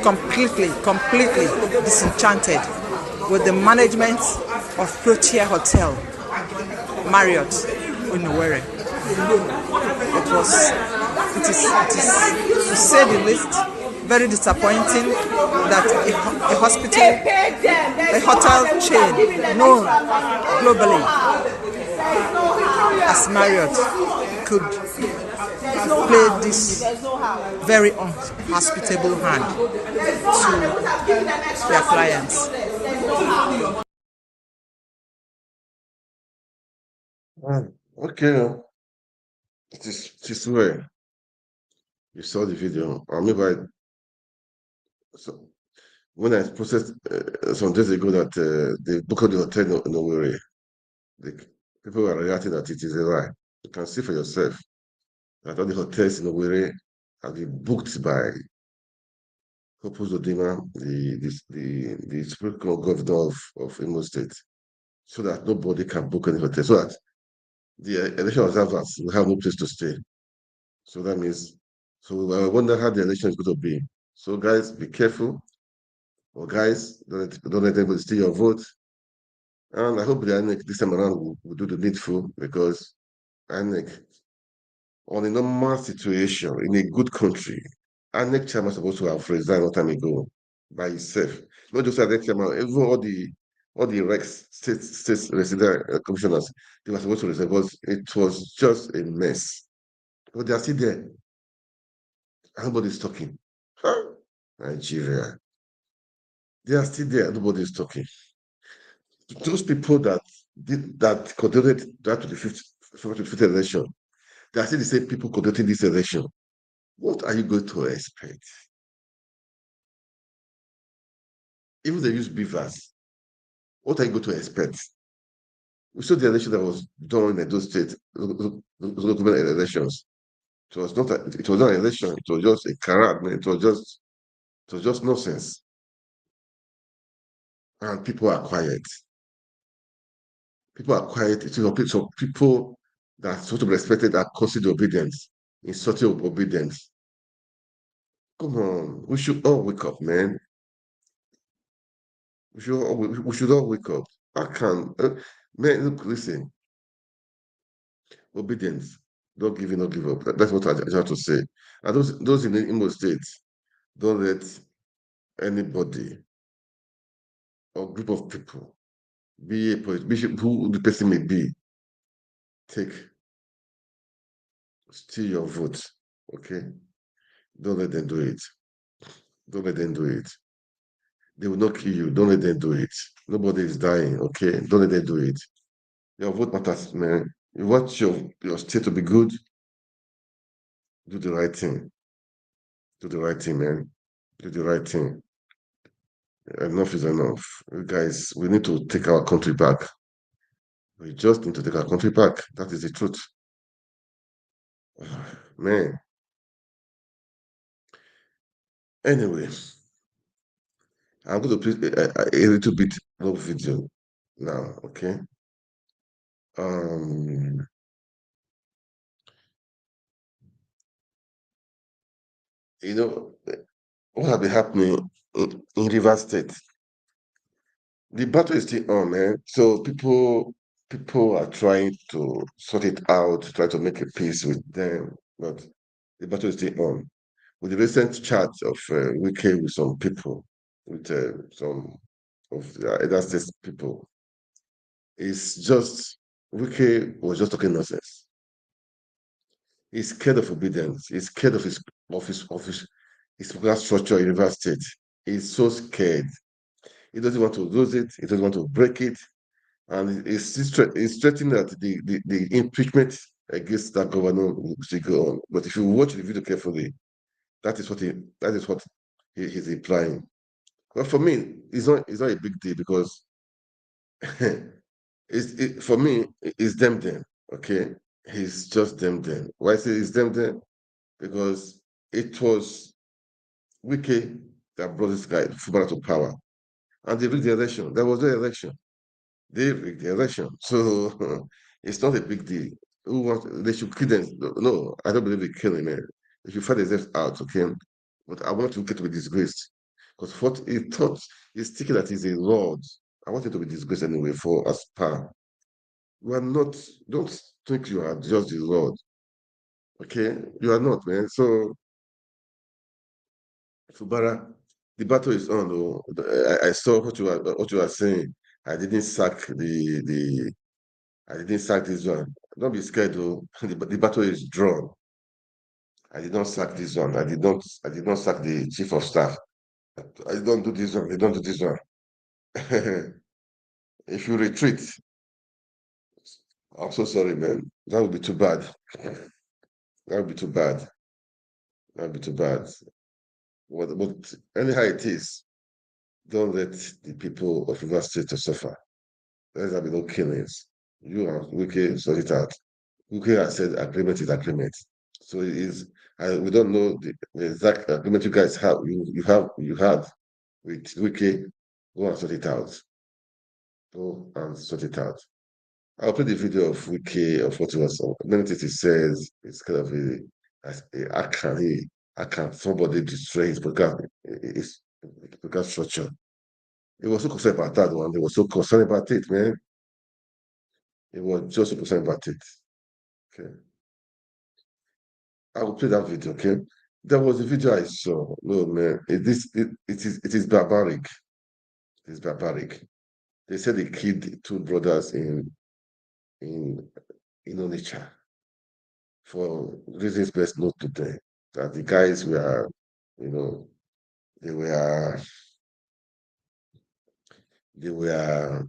completely disenchanted with the management of Protea Hotel, Marriott in Owerri. It is, to say the least, very disappointing that a hotel chain known globally as Marriott could play this very unhospitable hand to their clients. Okay, it is where you saw the video. I remember when I posted some days ago that they booked the hotel in Owerri, the people were reacting that it is a lie. You can see for yourself that all the hotels in Owerri have been booked by Hope Uzodinma, the Supreme Court Governor of Imo State, so that nobody can book any hotel, so that the election observers will have no place to stay. So that means, so I wonder how the election is going to be. So guys, be careful. Or guys, don't let anybody steal your vote. And I hope the INEC this time around will do the needful, because INEC, on a normal situation in a good country, INEC chairman is supposed to have resigned a time ago by himself. Not just INEC chairman, even all the Rex state resident commissioners, they were supposed to resign because it was just a mess. But they are still there. Nobody's talking. Huh? Nigeria. They are still there. Nobody's talking. Those people that conducted that to the 50th election, they are still the same people conducting this election. What are you going to expect? Even they use beavers. What are you going to expect? We saw the election that was done in those states, those government elections. It was not an election. It was just a charade, man. It was just nonsense. And people are quiet. People are quiet. So people that are supposed to be respected are considered obedience, insulting obedience. Come on, we should all wake up, man. We should all wake up. I can, man. Look, listen. Obedience. Don't give in, don't give up. That's what I have to say. And those in the Imo State, don't let anybody or group of people, be who the person may be, steal your vote. Okay? Don't let them do it. Don't let them do it. They will not kill you. Don't let them do it. Nobody is dying. Okay? Don't let them do it. Your vote matters, man. You want your state to be good, Do the right thing. Do the right thing, man. Do the right thing. Enough is enough. Guys, we need to take our country back. We just need to take our country back. That is the truth. Man. Anyway, I'm going to play a little bit of video now, okay? Um, you know, what have been happening in Rivers State? The battle is still on, man. So people are trying to sort it out, try to make a peace with them, but the battle is still on. With the recent chat of Wike with some people, with some of the other states people, it's just Wike was just talking nonsense. He's scared of obedience. He's scared of his political structure in River State. He's so scared. He doesn't want to lose it. He doesn't want to break it. And he's threatening that the impeachment against that governor will still go on. But if you watch the video carefully, that is what he's implying. But for me, it's not a big deal because for me, it's them then. Okay. He's just them then. Why I say it's them then? Because it was Wike that brought this guy, Fubara, to power. And they rigged the election. There was no election. They rigged the election. So it's not a big deal. They should kill them? No, I don't believe in killing them. They should find themselves out, okay? But I want Wike to be disgraced. Because what he thought, he's thinking that he's a lord. I want him to be disgraced anyway for as power. You are not, don't think you are just the Lord. Okay? You are not, man. So Fubara, the battle is on. Oh. I saw what you are saying. I didn't sack the I didn't sack this one. Don't be scared though. The battle is drawn. I did not sack this one. I did not sack the chief of staff. I don't do this one. I don't do this one. If you retreat, I'm so sorry, man. That would be too bad. That would be too bad. That would be too bad. But anyhow it is, don't let the people of River State to suffer. Let there be no killings. You and Wike sort it out. Wike has said agreement is agreement. So it is. We don't know the exact agreement you guys have. You had with Wike. Go and sort it out. Go and sort it out. I'll play the video of Wike of what he was. Many things he says. It's kind of I can somebody destroy his political structure. He was so concerned about that one. He was so concerned about it, man. He was just so concerned about it. Okay. I will play that video, okay? There was a video I saw. No, man, it is barbaric. It is barbaric. They said they killed two brothers in Indonesia for reasons best known to them. That the guys were, you know, they were they were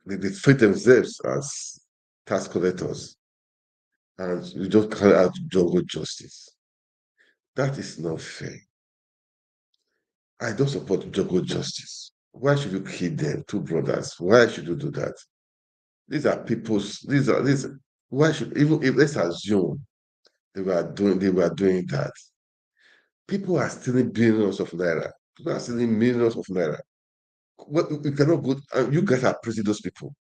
they treat themselves as tax collectors and you just carry out jungle justice. That is not fair. I don't support jungle justice. Why should you kill them, two brothers? Why should you do that? These are people's. These. Why should even if let's assume they were doing that? People are stealing billions of naira. People are stealing millions of naira. What you cannot go. You guys are praising those people.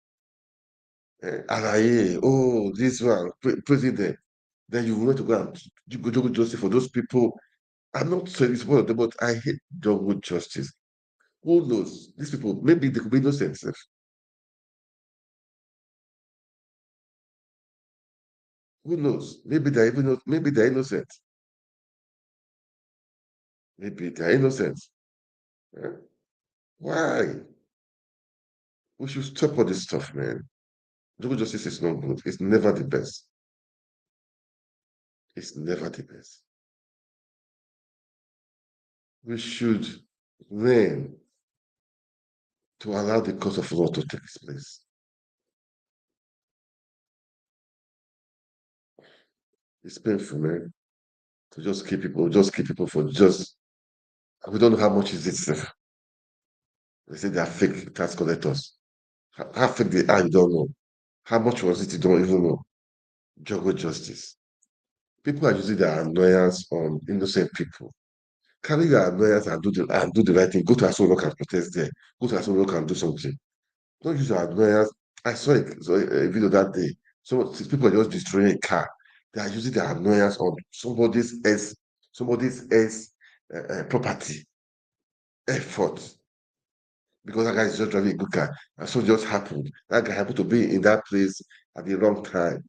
Alaye, oh, this one, praising them. Then you want to go and do jungle justice for those people. I'm not saying it's one of them, but I hate jungle justice. Who knows? These people, maybe they could be innocent. Sef. Who knows? Maybe they're innocent. Maybe they're innocent. Eh? Why? We should stop all this stuff, man. Jungle justice is not good. It's never the best. It's never the best. We should learn to allow the course of law to take its place. It's painful, man. To just keep people for just, we don't know how much is it, sef. They say they are fake tax collectors. How fake they are, you don't know. How much was it, you don't even know. Juggle justice. People are using their annoyance on innocent people. Carry your annoyance and do the right thing. Go to Aso Rock and protest there. Go to Aso Rock and do something. Don't use your annoyance. I saw a video that day. So people are just destroying a car. They are using their annoyance on somebody's property, effort. Because that guy is just driving a good car. And so just happened. That guy happened to be in that place at the wrong time.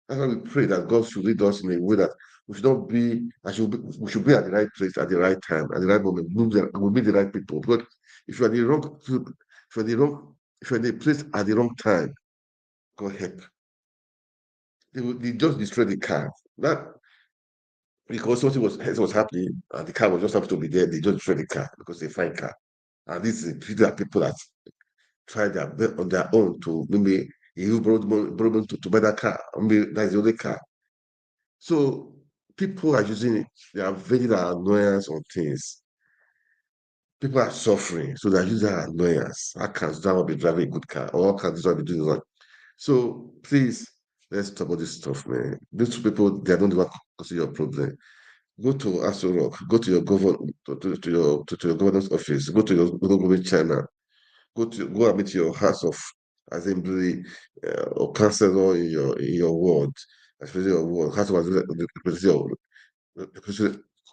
That's why we pray that God should lead us in a way that we should not be, we should be at the right place at the right time, at the right moment. We'll meet the right people. But if you're in the wrong, if you're in the wrong, if you're in the place at the wrong time, God help. They just destroyed the car. That because something was happening and the car was just happened to be there, they just destroyed the car because they find car. And these are people that try their best on their own to maybe you borrow money to buy that car. Maybe that's the only car. So people are using it, they are venting their annoyance on things. People are suffering, so they're using their annoyance. How can someone be driving a good car? Or how can this one be doing that? So please, let's talk about this stuff, man. These people, they don't even consider your problem. Go to Aso Rock, go to your to your governor's office, go to your local government channel, go and meet your house of assembly or councillor in your ward, especially your ward, house of assembly,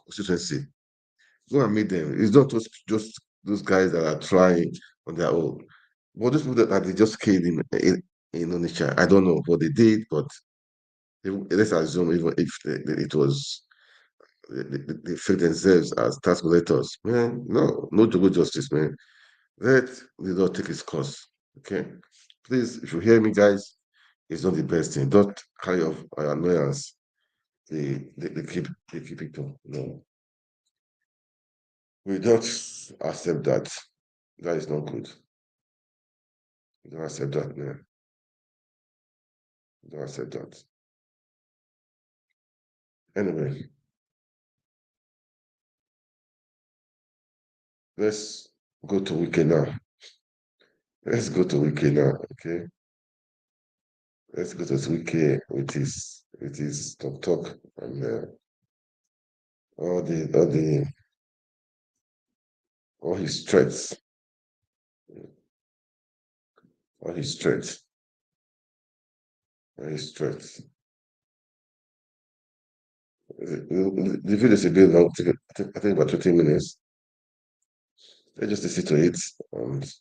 constituency. Go and meet them. It's not just those guys that are trying on their own. But those people that they just killed in Onitsha, I don't know what they did, but let's assume even if it was they feel themselves as tax collectors. Man, no double justice, man. Let the law take its course. Okay. Please, if you hear me, guys, it's not the best thing. Don't carry off annoyance. They keep people. No. We don't accept that. That is not good. We don't accept that, man. We don't accept that. Anyway, let's go to Wike now. Let's go to Wike now, okay? Let's go to Wike with his talk and all his threats. All his threats. All his threats. The video is a bit long, I think about 20 minutes. Let's just listen to it and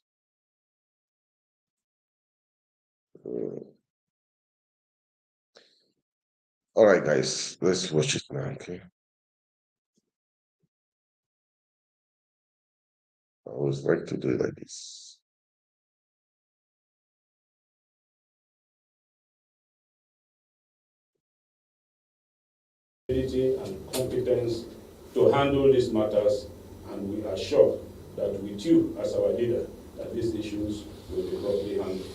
all right, guys, let's watch it now, okay? I always like to do it like this. Ability and competence to handle these matters, and we are sure that with you as our leader, that these issues will be properly handled.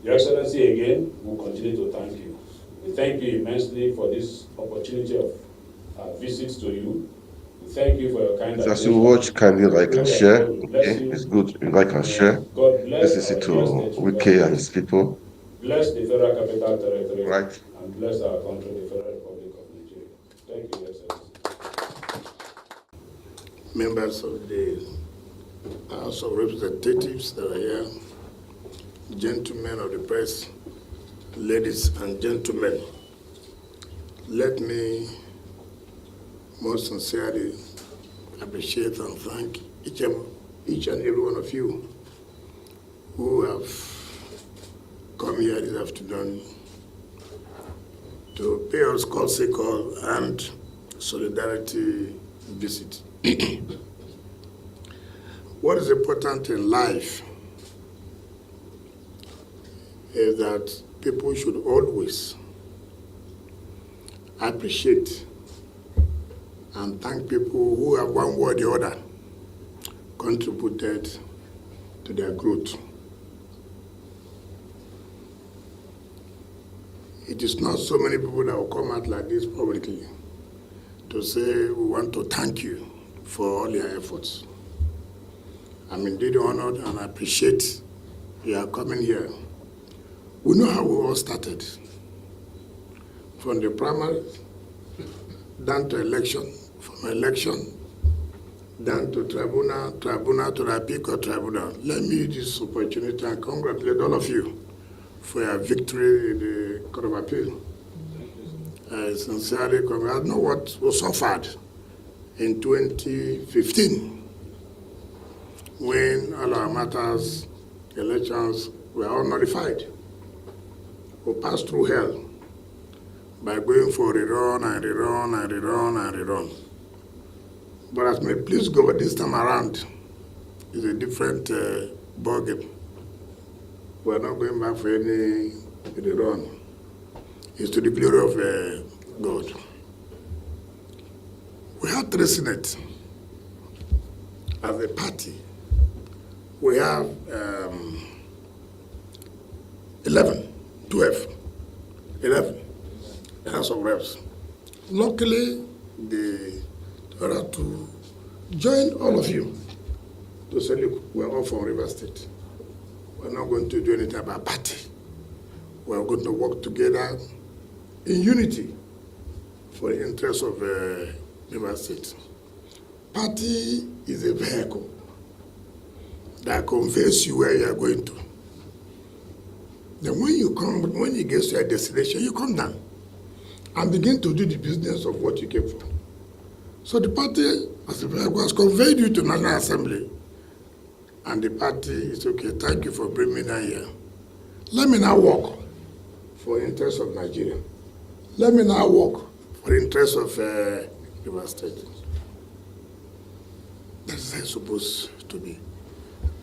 Your Excellency, again, we continue to thank you. We thank you immensely for this opportunity of visits to you. We thank you for your kind attention. As you watch, kindly like and share. Okay, it's good. You like and share. God bless This is it to our Wike and his people. Bless the Federal Capital Territory. Right. And bless our country, the Federal Republic of Nigeria. Thank you, Excellency. Members of the House of Representatives that are here, gentlemen of the press, ladies and gentlemen, let me most sincerely appreciate and thank each and every one of you who have come here this afternoon to pay us courtesy call and solidarity visit. What is important in life is that people should always appreciate and thank people who have one way or the other contributed to their growth. it is not so many people that will come out like this publicly to say we want to thank you for all your efforts. I'm indeed honored and I appreciate your coming here. We know how we all started. From the primary, down to election, from election, down to tribunal, tribunal to the appeal tribunal. Let me use this opportunity and congratulate all of you for your victory in the Court of Appeal. I sincerely congratulate. I know what was suffered in 2015 when all our matters, elections were all nullified. We passed through hell by going for rerun and rerun and rerun and rerun. But as may please God, this time around, it's a different ballgame. We're not going back for any rerun. It's to the glory of God. We have 3 Senate as a party. We have 11 House of Reps. Luckily, they had to join all of you to say, look, we're all from River State. We're not going to do anything about party. We're going to work together in unity for the interests of River State. Party is a vehicle that conveys you where you are going to. Then when you get to your destination, you come down and begin to do the business of what you came for. So the party, as a vehicle, has conveyed you to National Assembly. And the party is okay, thank you for bringing me down here. Let me now work for the interests of Nigeria. Let me now work for the interests of River State. That's how it's supposed to be.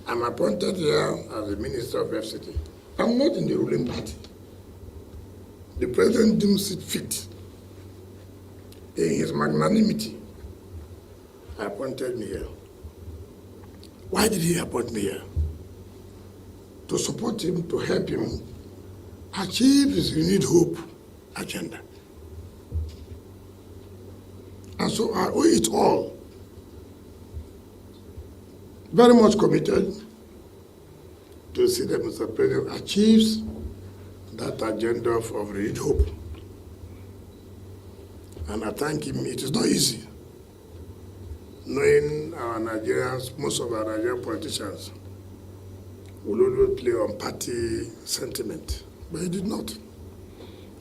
I'm appointed here as the Minister of FCT. I'm not in the ruling party. The President deems it fit, in his magnanimity, appointed me here. Why did he appoint me here? To support him, to help him achieve his renewed hope agenda. And so I owe it all. Very much committed to see that Mr. President achieves that agenda of renewed hope. And I thank him. It is not easy. Knowing our Nigerians, most of our Nigerian politicians will always play on party sentiment, but he did not.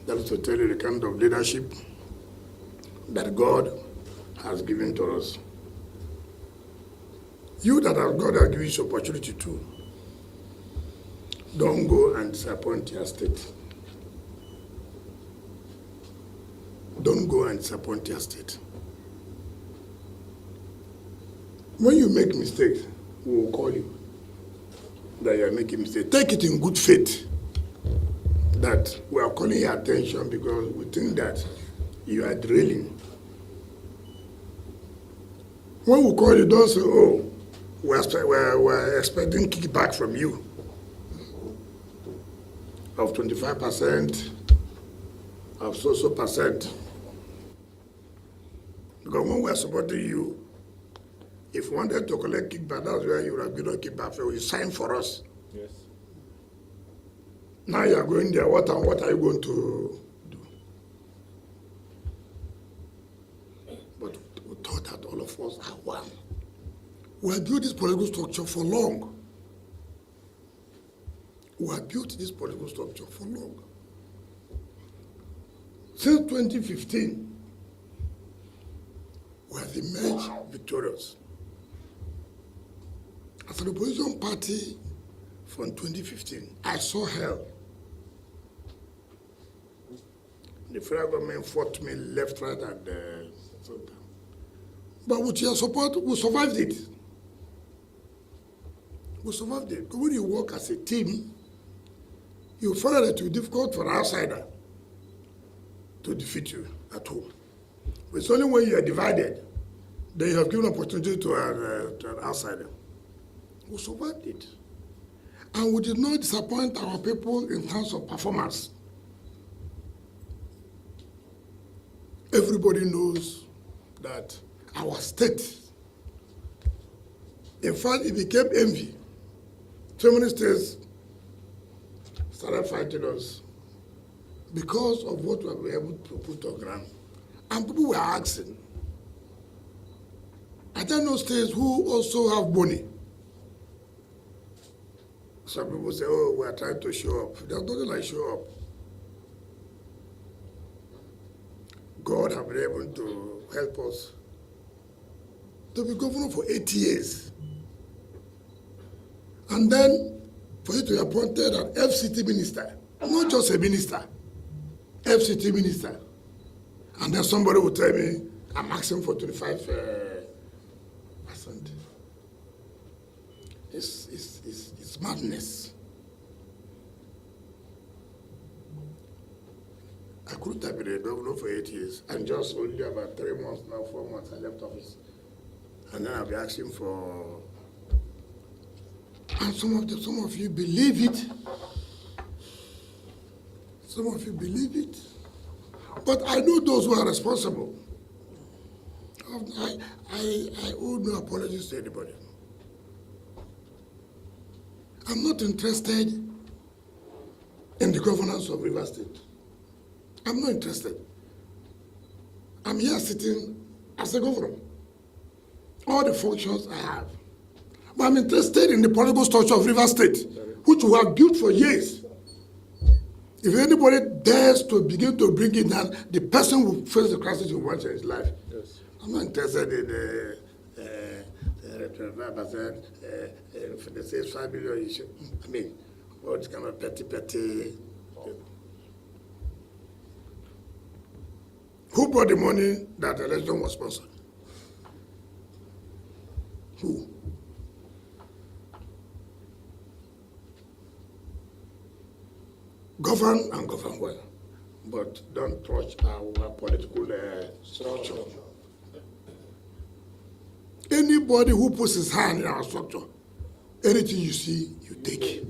That is to tell you the kind of leadership that God has given to us. You that God has given you opportunity to, don't go and disappoint your state. Don't go and disappoint your state. When you make mistakes, we will call you that you are making mistakes. Take it in good faith that we are calling your attention because we think that you are drilling. When we call you, don't say, oh, we're expecting kickback from you of 25%, of so percent. Because when we're supporting you, if you wanted to collect kickback, that's where you would have given kickback. So you sign for us. Yes. Now you are going there. What are you going to do? But we thought that all of us are one. We have built this political structure for long. We have built this political structure for long. Since 2015, we have emerged victorious. As an opposition party from 2015, I saw hell. The federal government fought me left, right, and center. But with your support, we survived it. We survived it. Because when you work as a team, you find that it will be difficult for an outsider to defeat you at home. But it's only when you are divided that you have given opportunity to an outsider. We survived it. And we did not disappoint our people in terms of performance. everybody knows that our state, in fact, it became envy. So many states started fighting us because of what we were able to put on ground. And people were asking, I don't know states who also have money. Some people say, oh, we are trying to show up. There's nothing like show up. God has been able to help us to be governor for 8 years. And then for you to be appointed an FCT minister, not just a minister, FCT minister. And then somebody will tell me, I'm asking for 25%. It's madness. I couldn't have been a governor for 8 years, and just only about 3 months now, 4 months, I left office. And then I'll be asking for, and some of you believe it. Some of you believe it. But I know those who are responsible. I owe no apologies to anybody. I'm not interested in the governance of Rivers State. I'm not interested. I'm here sitting as a governor. All the functions I have. But I'm interested in the political structure of Rivers State, which we have built for years. If anybody dares to begin to bring it down, the person will face the crisis he wants in his life. Yes. I'm not interested in 25%, for the say 5 billion issue. I mean, all this kind of petty. Who brought the money that the election was sponsored? Who? Govern and govern well, but don't touch our political structure. Anybody who puts his hand in our structure, anything you see, you take.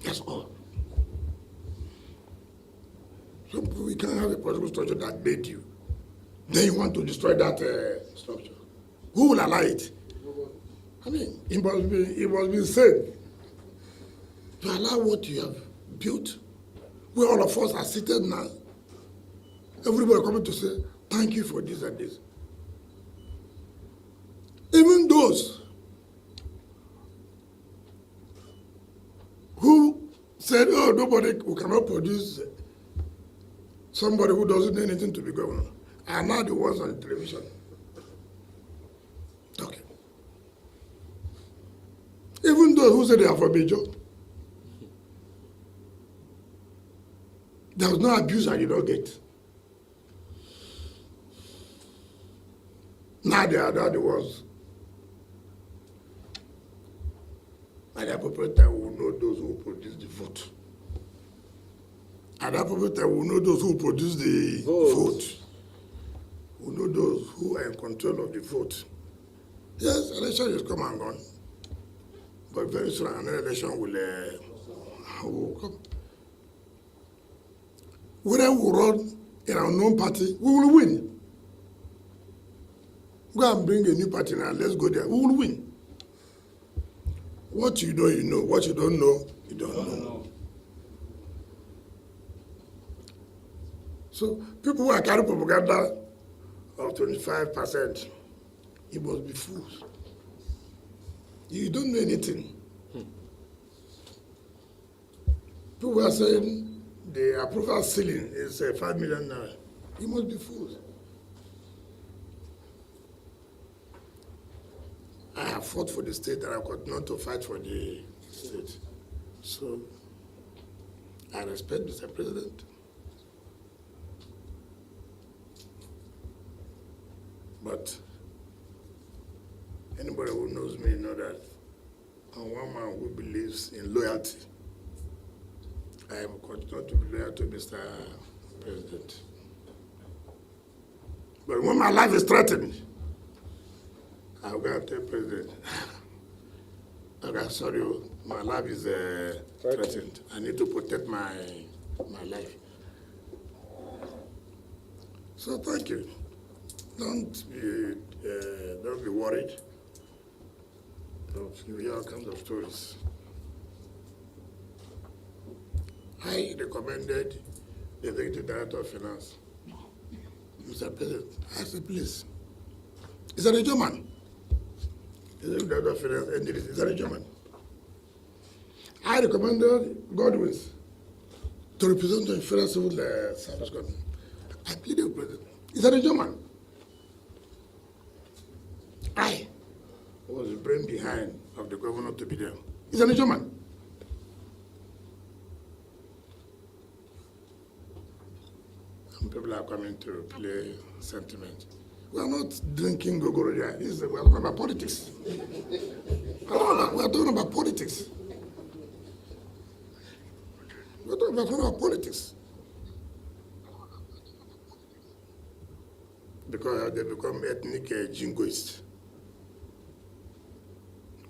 That's all. So we can't have a political structure that made you. Then you want to destroy that structure. Who will allow it? I mean, it must be said. To allow what you have built, where all of us are seated now, everybody coming to say, thank you for this and this. Even those who said, oh, nobody who cannot produce somebody who doesn't do anything to be governor, are now the ones on the television talking. Even those who say they are for major, there was no abuse I did not get. Now they are the ones. At the appropriate time, we will know those who produce the vote. At the appropriate time, we will know those who produce the vote. We will know those who are in control of the vote. Yes, election is come and gone. But very soon another election will come. Whether we run in our own party, we will win. Go and bring a new party now, let's go there, we will win. What you know, you know. What you don't know, you don't know. So people who are carrying propaganda of 25%, it must be fools. You don't know anything. People are saying the approval ceiling is 5 million naira. You must be fools. I have fought for the state and I continue to fight for the state. So I respect Mr. President. But anybody who knows me know that I'm one man who believes in loyalty. I am continuing to be loyal to Mr. President. But when my life is threatened, I'm going to tell President, okay, sorry, my life is threatened. I need to protect my life. So thank you. Don't be worried. You hear all kinds of stories. I recommended the Executive Director of Finance, Mr. President. I said, please. Is that a German? The Executive Director of Finance, is that a German? I recommended Godwin's to represent the Federal Civil Service Government. I pleaded with the President. Is that a German? I was the brain behind of the governor to be there. Is that a German? And people are coming to play sentiment. We are not drinking gogoro here. We are talking about politics. We are talking about politics. We are talking about politics. Because they become ethnic jingoists.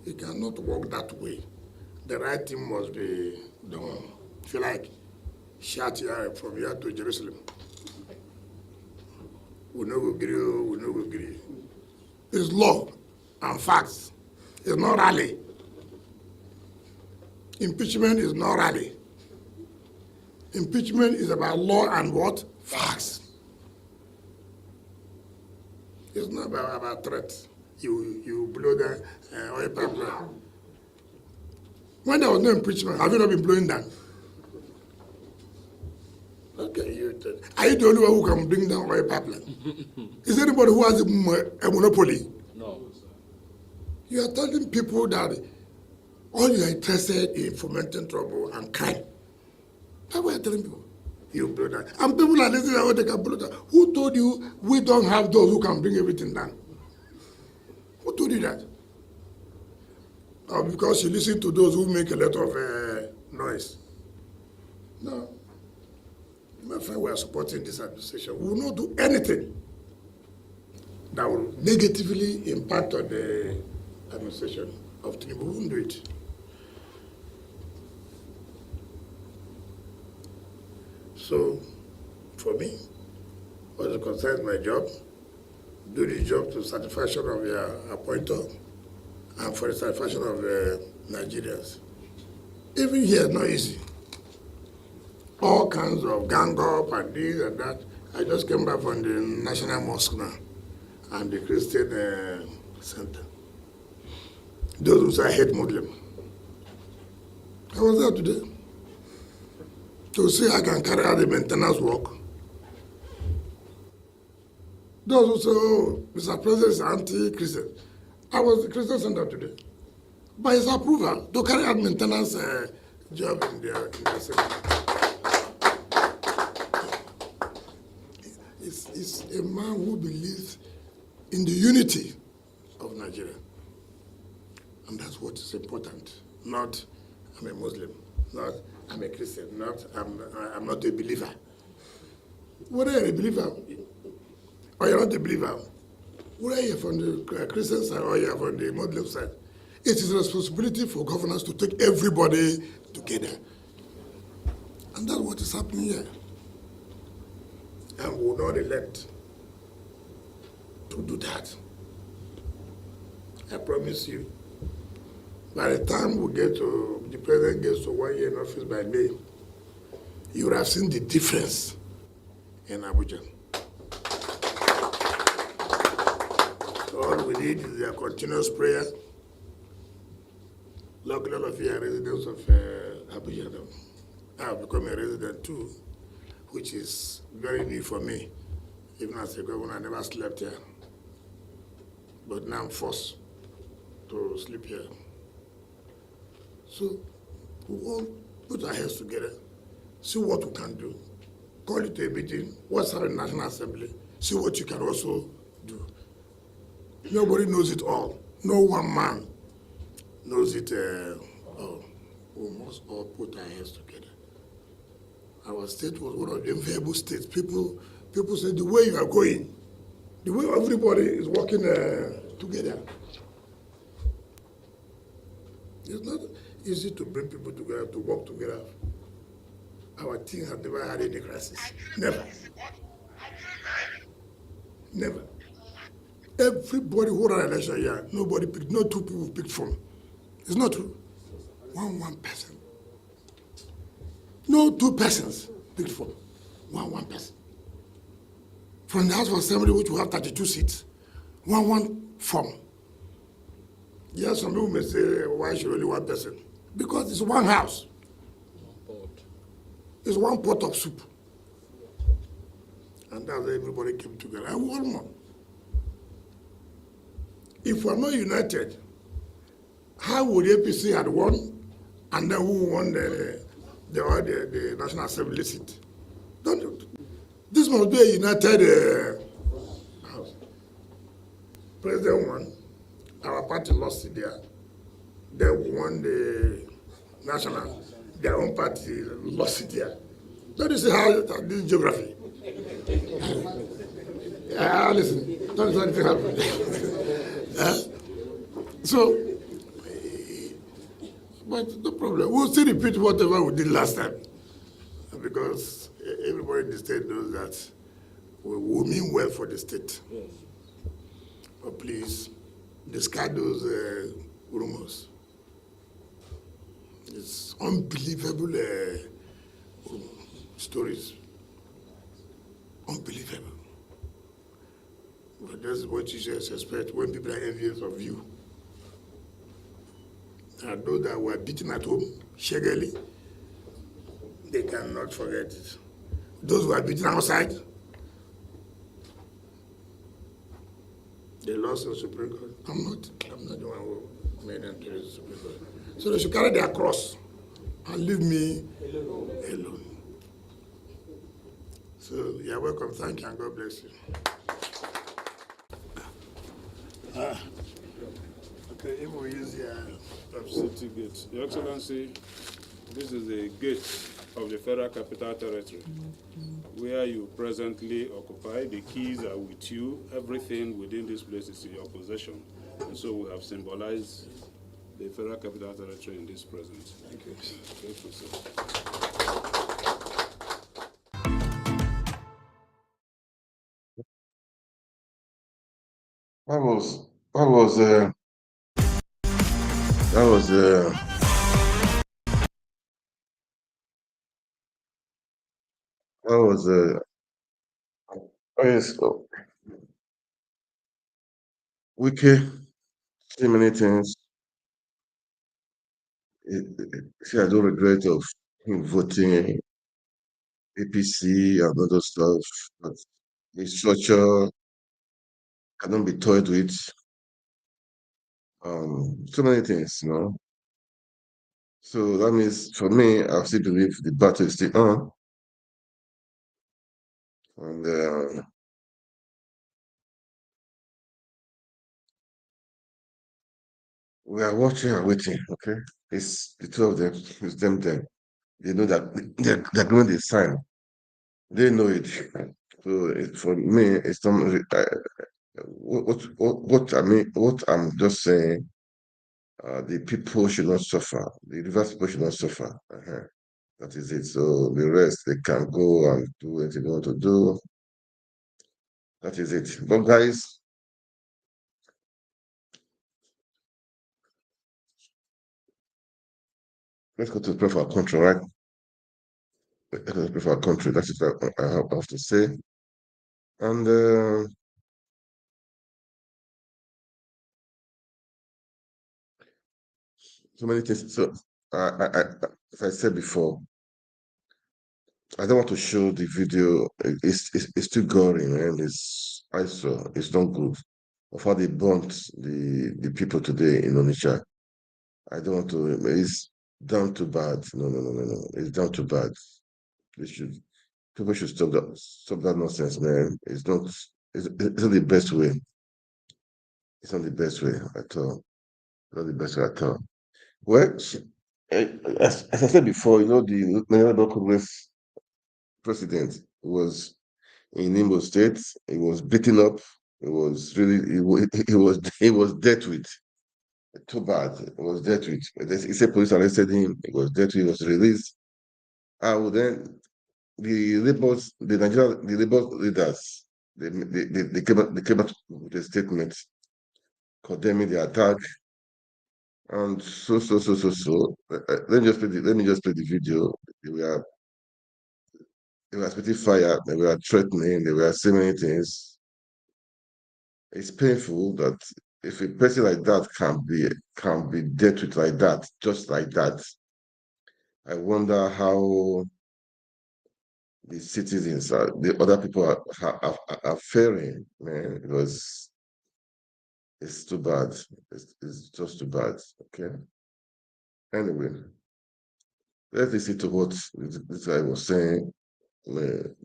It cannot work that way. The right thing must be done. If you like, shout here from here to Jerusalem. We no agree. It's law and facts. It's not rally. Impeachment is not rally. Impeachment is about law and what? Facts. It's not about threats. You blow the oil pipeline. When there was no impeachment, have you not been blowing down? Okay, are you the only one who can bring down oil pipeline? Is there anybody who has a monopoly? No. You are telling people that all you are interested in fomenting trouble and crime. That's what you are telling people. You blow down. And people are listening to how they can blow down. Who told you we don't have those who can bring everything down? Who told you that? Or because you listen to those who make a lot of noise? No. My friend, we are supporting this administration. We will not do anything that will negatively impact on the administration of Tinubu. We won't do it. So, for me, what concerns my job, do the job to satisfaction of your appointer and for the satisfaction of Nigerians. Even here, it's not easy. All kinds of gang up and this and that. I just came back from the National Mosque now and the Christian Center. Those who say I hate Muslim. I was there today to see I can carry out the maintenance work. Those who say, oh, Mr. President is anti-Christian. I was the Christian Center today. By his approval, to carry out maintenance job in their center. It's a man who believes in the unity of Nigeria. And that's what is important. Not, I'm a Muslim. Not, I'm a Christian. Not, I'm not a believer. Whether you're a believer or you're not a believer, whether you're from the Christian side or you're from the Muslim side, it is a responsibility for governors to take everybody together. And that's what is happening here. And we will not elect to do that. I promise you, by the time the president gets to 1 year in office by May, you would have seen the difference in Abuja. So all we need is a continuous prayer. Luckily, all of you are residents of Abuja now. I have become a resident too, which is very new for me. Even as a governor, I never slept here. But now I'm forced to sleep here. So we all put our heads together, see what we can do. Call it a meeting, what's our National Assembly, see what you can also do. Nobody knows it all. No one man knows it all. We must all put our heads together. Our state was one of the enviable states. People say the way you are going, the way everybody is working together. It's not easy to bring people together, to work together. Our team has never had any crisis. Never. Never. Everybody who ran election here, nobody picked, no two people picked from. It's not true. One person. No two persons picked from. One person. From the House of Assembly, which will have 32 seats, one form. Yes, some people may say, why should only one person? Because it's one house. It's one pot of soup. And that's how everybody came together. And we all won. If we're not united, how would APC had won, and then who won the National Assembly seat? This must be a united house. President won, our party lost it there. They won the national, their own party lost it there. Don't you see how this is geography? Listen, don't let anything happen. So, but no problem. We'll still repeat whatever we did last time, because everybody in the state knows that we mean well for the state. Yes. But please, discard those rumors. It's unbelievable stories. Unbelievable. But that's what you should expect when people are envious of you. And those that were beaten at home, shaggy, they cannot forget it. Those who are beaten outside, they lost in the Supreme Court. I'm not the one who made them to the Supreme Court. So they should carry their cross and leave me alone. So you're welcome. Thank you and God bless you. Okay, if we use the city gate. Your Excellency, this is the gate of the Federal Capital Territory, where you presently occupy. The keys are with you. Everything within this place is in your possession. And so we have symbolized the Federal Capital Territory in this present. Thank you. Thank you, sir. That was oh yes, Wike, so many things. See, I don't regret of him voting APC and other stuff, but the structure cannot be toyed with. So many things, you know. So that means for me, I still believe the battle is still on. And we are watching and waiting, okay? It's the two of them, it's them. They know that the agreement is signed. They know it. So for me, it's not. What I'm just saying, the people should not suffer. The reverse people should not suffer. That is it. So the rest, they can go and do what they want to do. That is it. But guys, let's go to pray for our country, right? Let's go to pray for our country. That's what I have to say. And so many things. So as I said before, I don't want to show the video. It's too gory, man. It's not good. Of how they burnt the people today in Onitsha. I don't want to. It's down too bad. No. It's down too bad. People should stop that nonsense, man. It's not. It's not the best way. It's not the best way at all. Not the best way at all. Well, as I said before, the Nigeria Congress president was in Imo State. He was beaten up. It was really he was dealt with. Too bad. It was dealt with. He said police arrested him. He was dealt with. He was released. Then the Labour leaders they came out with a statement condemning the attack. And so. Let me just play the video. They were spitting fire, they were threatening, they were saying many things. It's painful that if a person like that can be dealt with like that, just like that. I wonder how the citizens, the other people are faring, man, because it's too bad. It's just too bad. Okay. Anyway, let's listen to what this guy was saying. The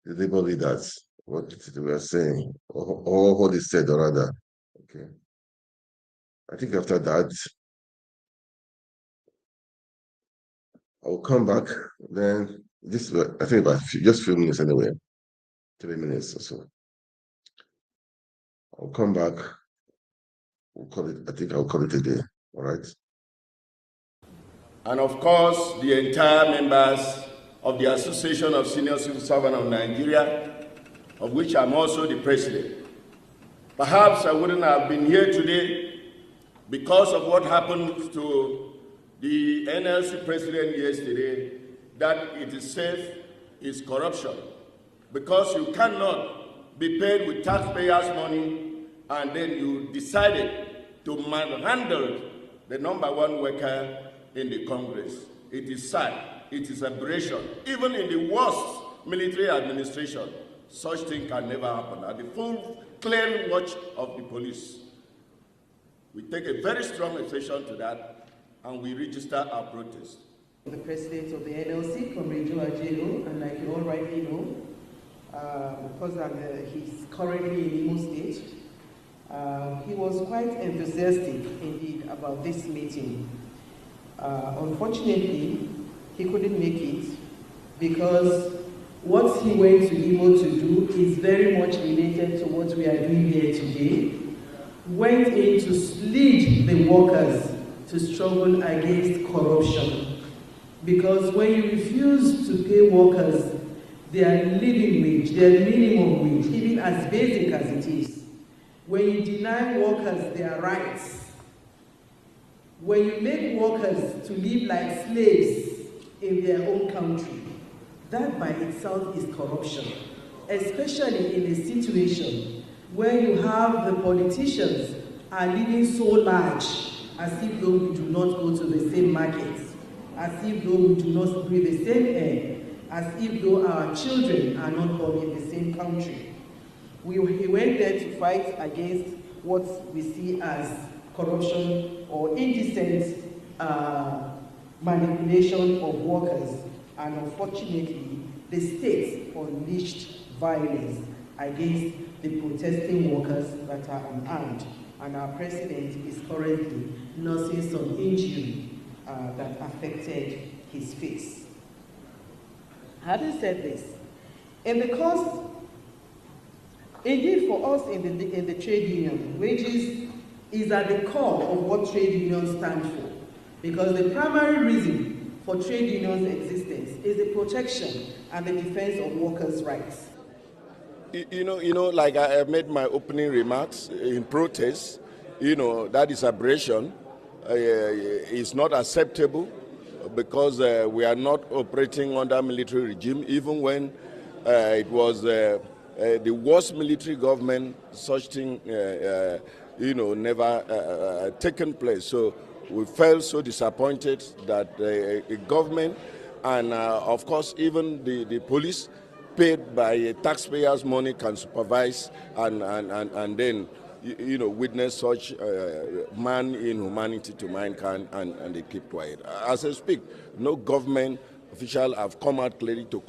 labor leaders, what they were saying, or what they said, or rather. Okay. I think after that, I'll come back. Then this, I think about just a few minutes anyway, 3 minutes or so. I'll come back. We'll call it. I think I'll call it a day. All right. And of course, the entire members of the Association of Senior Civil Servants of Nigeria, of which I'm also the president. Perhaps I wouldn't have been here today because of what happened to the NLC president yesterday, that it is safe is corruption. Because you cannot be paid with taxpayers' money and then you decided to manhandle the #1 worker in the Congress. It is sad. It is aberration. Even in the worst military administration, such thing can never happen. At the full clearing watch of the police, we take a very strong exception to that, and we register our protest. The president of the NLC, Comrade Julius Abure, and like you all rightly know, because he's currently in Imo State, he was quite enthusiastic indeed about this meeting. Unfortunately, he couldn't make it because what he went to Imo to do is very much related to what we are doing here today. Went in to lead the workers to struggle against corruption. Because when you refuse to pay workers their living wage, their minimum wage, even as basic as it is, when you deny workers their rights, when you make workers to live like slaves in their own country, that by itself is corruption, especially in a situation where you have the politicians are living so large, as if though we do not go to the same markets, as if though we do not breathe the same air, as if though our children are not born in the same country. He went there to fight against what we see as corruption or indecent manipulation of workers, and unfortunately, the state unleashed violence against the protesting workers that are unarmed, and our president is currently nursing some injury that affected his face. Having said this, in the course, indeed for us in the trade union, wages is at the core of what trade unions stand for, because the primary reason for trade unions' existence is the protection and the defense of workers' rights. You know, like I made my opening remarks in protest, that is aberration. It's not acceptable because we are not operating under military regime, even when it was the worst military government, such thing, never taken place. So we felt so disappointed that a government and, of course, even the police paid by taxpayers' money can supervise and then, witness such man inhumanity to mankind and they keep quiet. As I speak, no government official have come out clearly to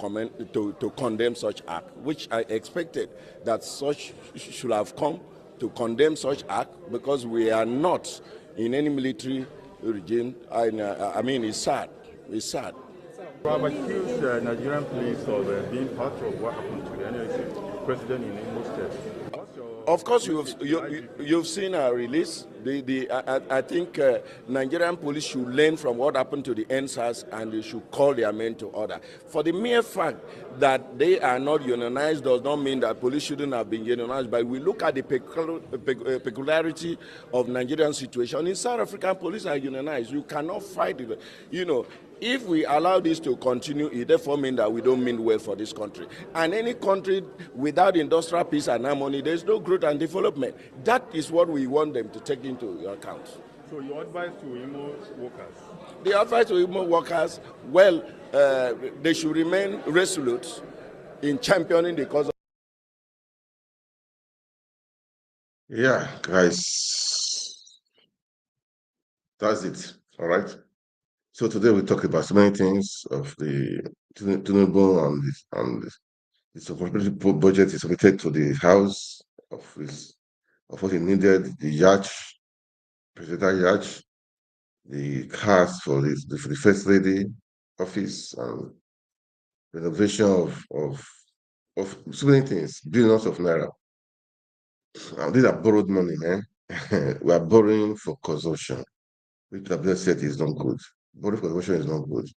condemn such act, which I expected that such should have come to condemn such act, because we are not in any military regime. I mean, it's sad. It's sad. I've accused Nigerian police of being part of what happened to the NLC president in Imo State. Of course, you've seen our release I think Nigerian police should learn from what happened to the NSAS, and they should call their men to order. For the mere fact that they are not unionized does not mean that police shouldn't have been unionized. But we look at the peculiarity of Nigerian situation. In South African police are unionized. You cannot fight it. You know, if we allow this to continue, it therefore means that we don't mean well for this country. And any country without industrial peace and harmony, there's no growth and development. That is what we want them to take into account. So your advice to Imo workers? The advice to Imo workers, well, they should remain resolute in championing the cause of... Yeah, guys, that's it. All right. So today we talk about so many things of the Tinubu and the supplementary budget is submitted to the House of what he needed, the Yacht, President Yacht, the cars for the First Lady office, and renovation of so many things, billions of naira. And these are borrowed money, man. We are borrowing for consumption, which the said is not good. Borrowing for consumption is not good.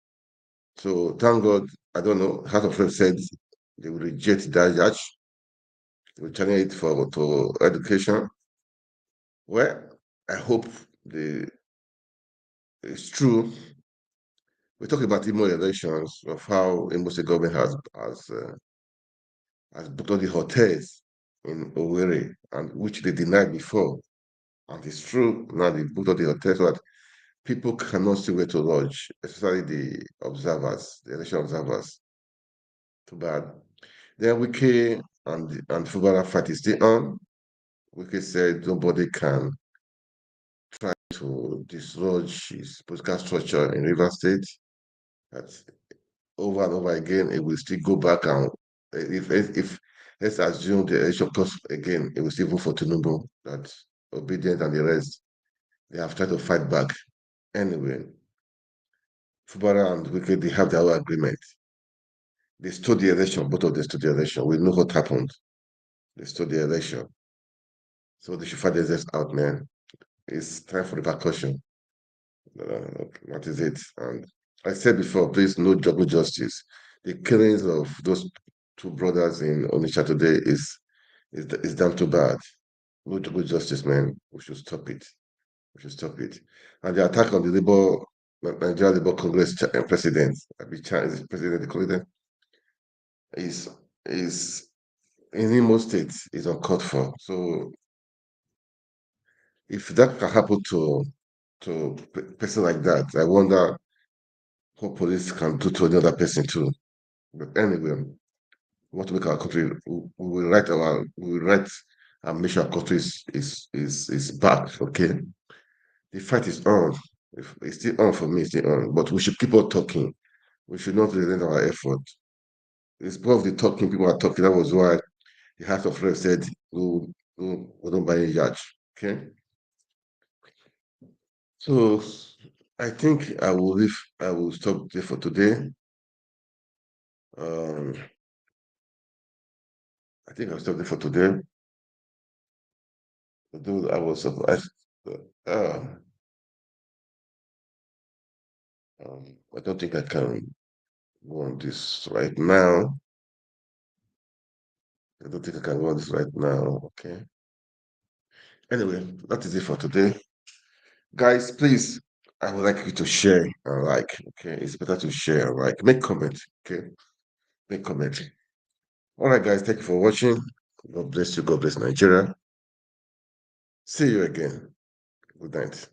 So thank God, I don't know, House of Reps said they will reject that Yacht. They will channel it to education. Well, I hope it's true. We talk about Imo elections, of how Imo State government has booked all the hotels in Owerri, and which they denied before. And it's true, now they booked all the hotels so that people cannot see where to lodge, especially the observers, the election observers. Too bad. Then Wike and Fubara fight is still on. Wike said nobody can try to dislodge his political structure in River State. That over and over again, it will still go back, and if let's assume the election comes again, it will still vote for Tinubu, that Obedient and the rest, they have tried to fight back. Anyway, Fubara and Wike, they have their own agreement. They stole the election, both of them stole the election. We know what happened. They stole the election. So they should fight themselves out, man. It's time for repercussion. That is it. And I said before, please, no double justice. The killings of those two brothers in Onitsha today is damn too bad. No double justice, man. We should stop it. We should stop it. And the attack on the Nigeria Labour Congress president, president, they call it, is in Imo State is uncalled for. So if that can happen to a person like that, I wonder what police can do to another person too. But anyway, we want to make our country. We will write and make sure our country is back. Okay, the fight is on. It's still on for me. It's still on. But we should keep on talking. We should not relent our effort. It's both the talking people are talking. That was why the House of Reps said, "We don't buy a yacht." Okay. So I think I will leave. I will stop there for today. I think I'll stop there for today. Although I was surprised. I don't think I can go on this right now. I don't think I can go on this right now. Okay. Anyway, that is it for today. Guys, please, I would like you to share and like. Okay. It's better to share and like. Make comment. Okay. Make comment. All right, guys. Thank you for watching. God bless you. God bless Nigeria. See you again. Good night.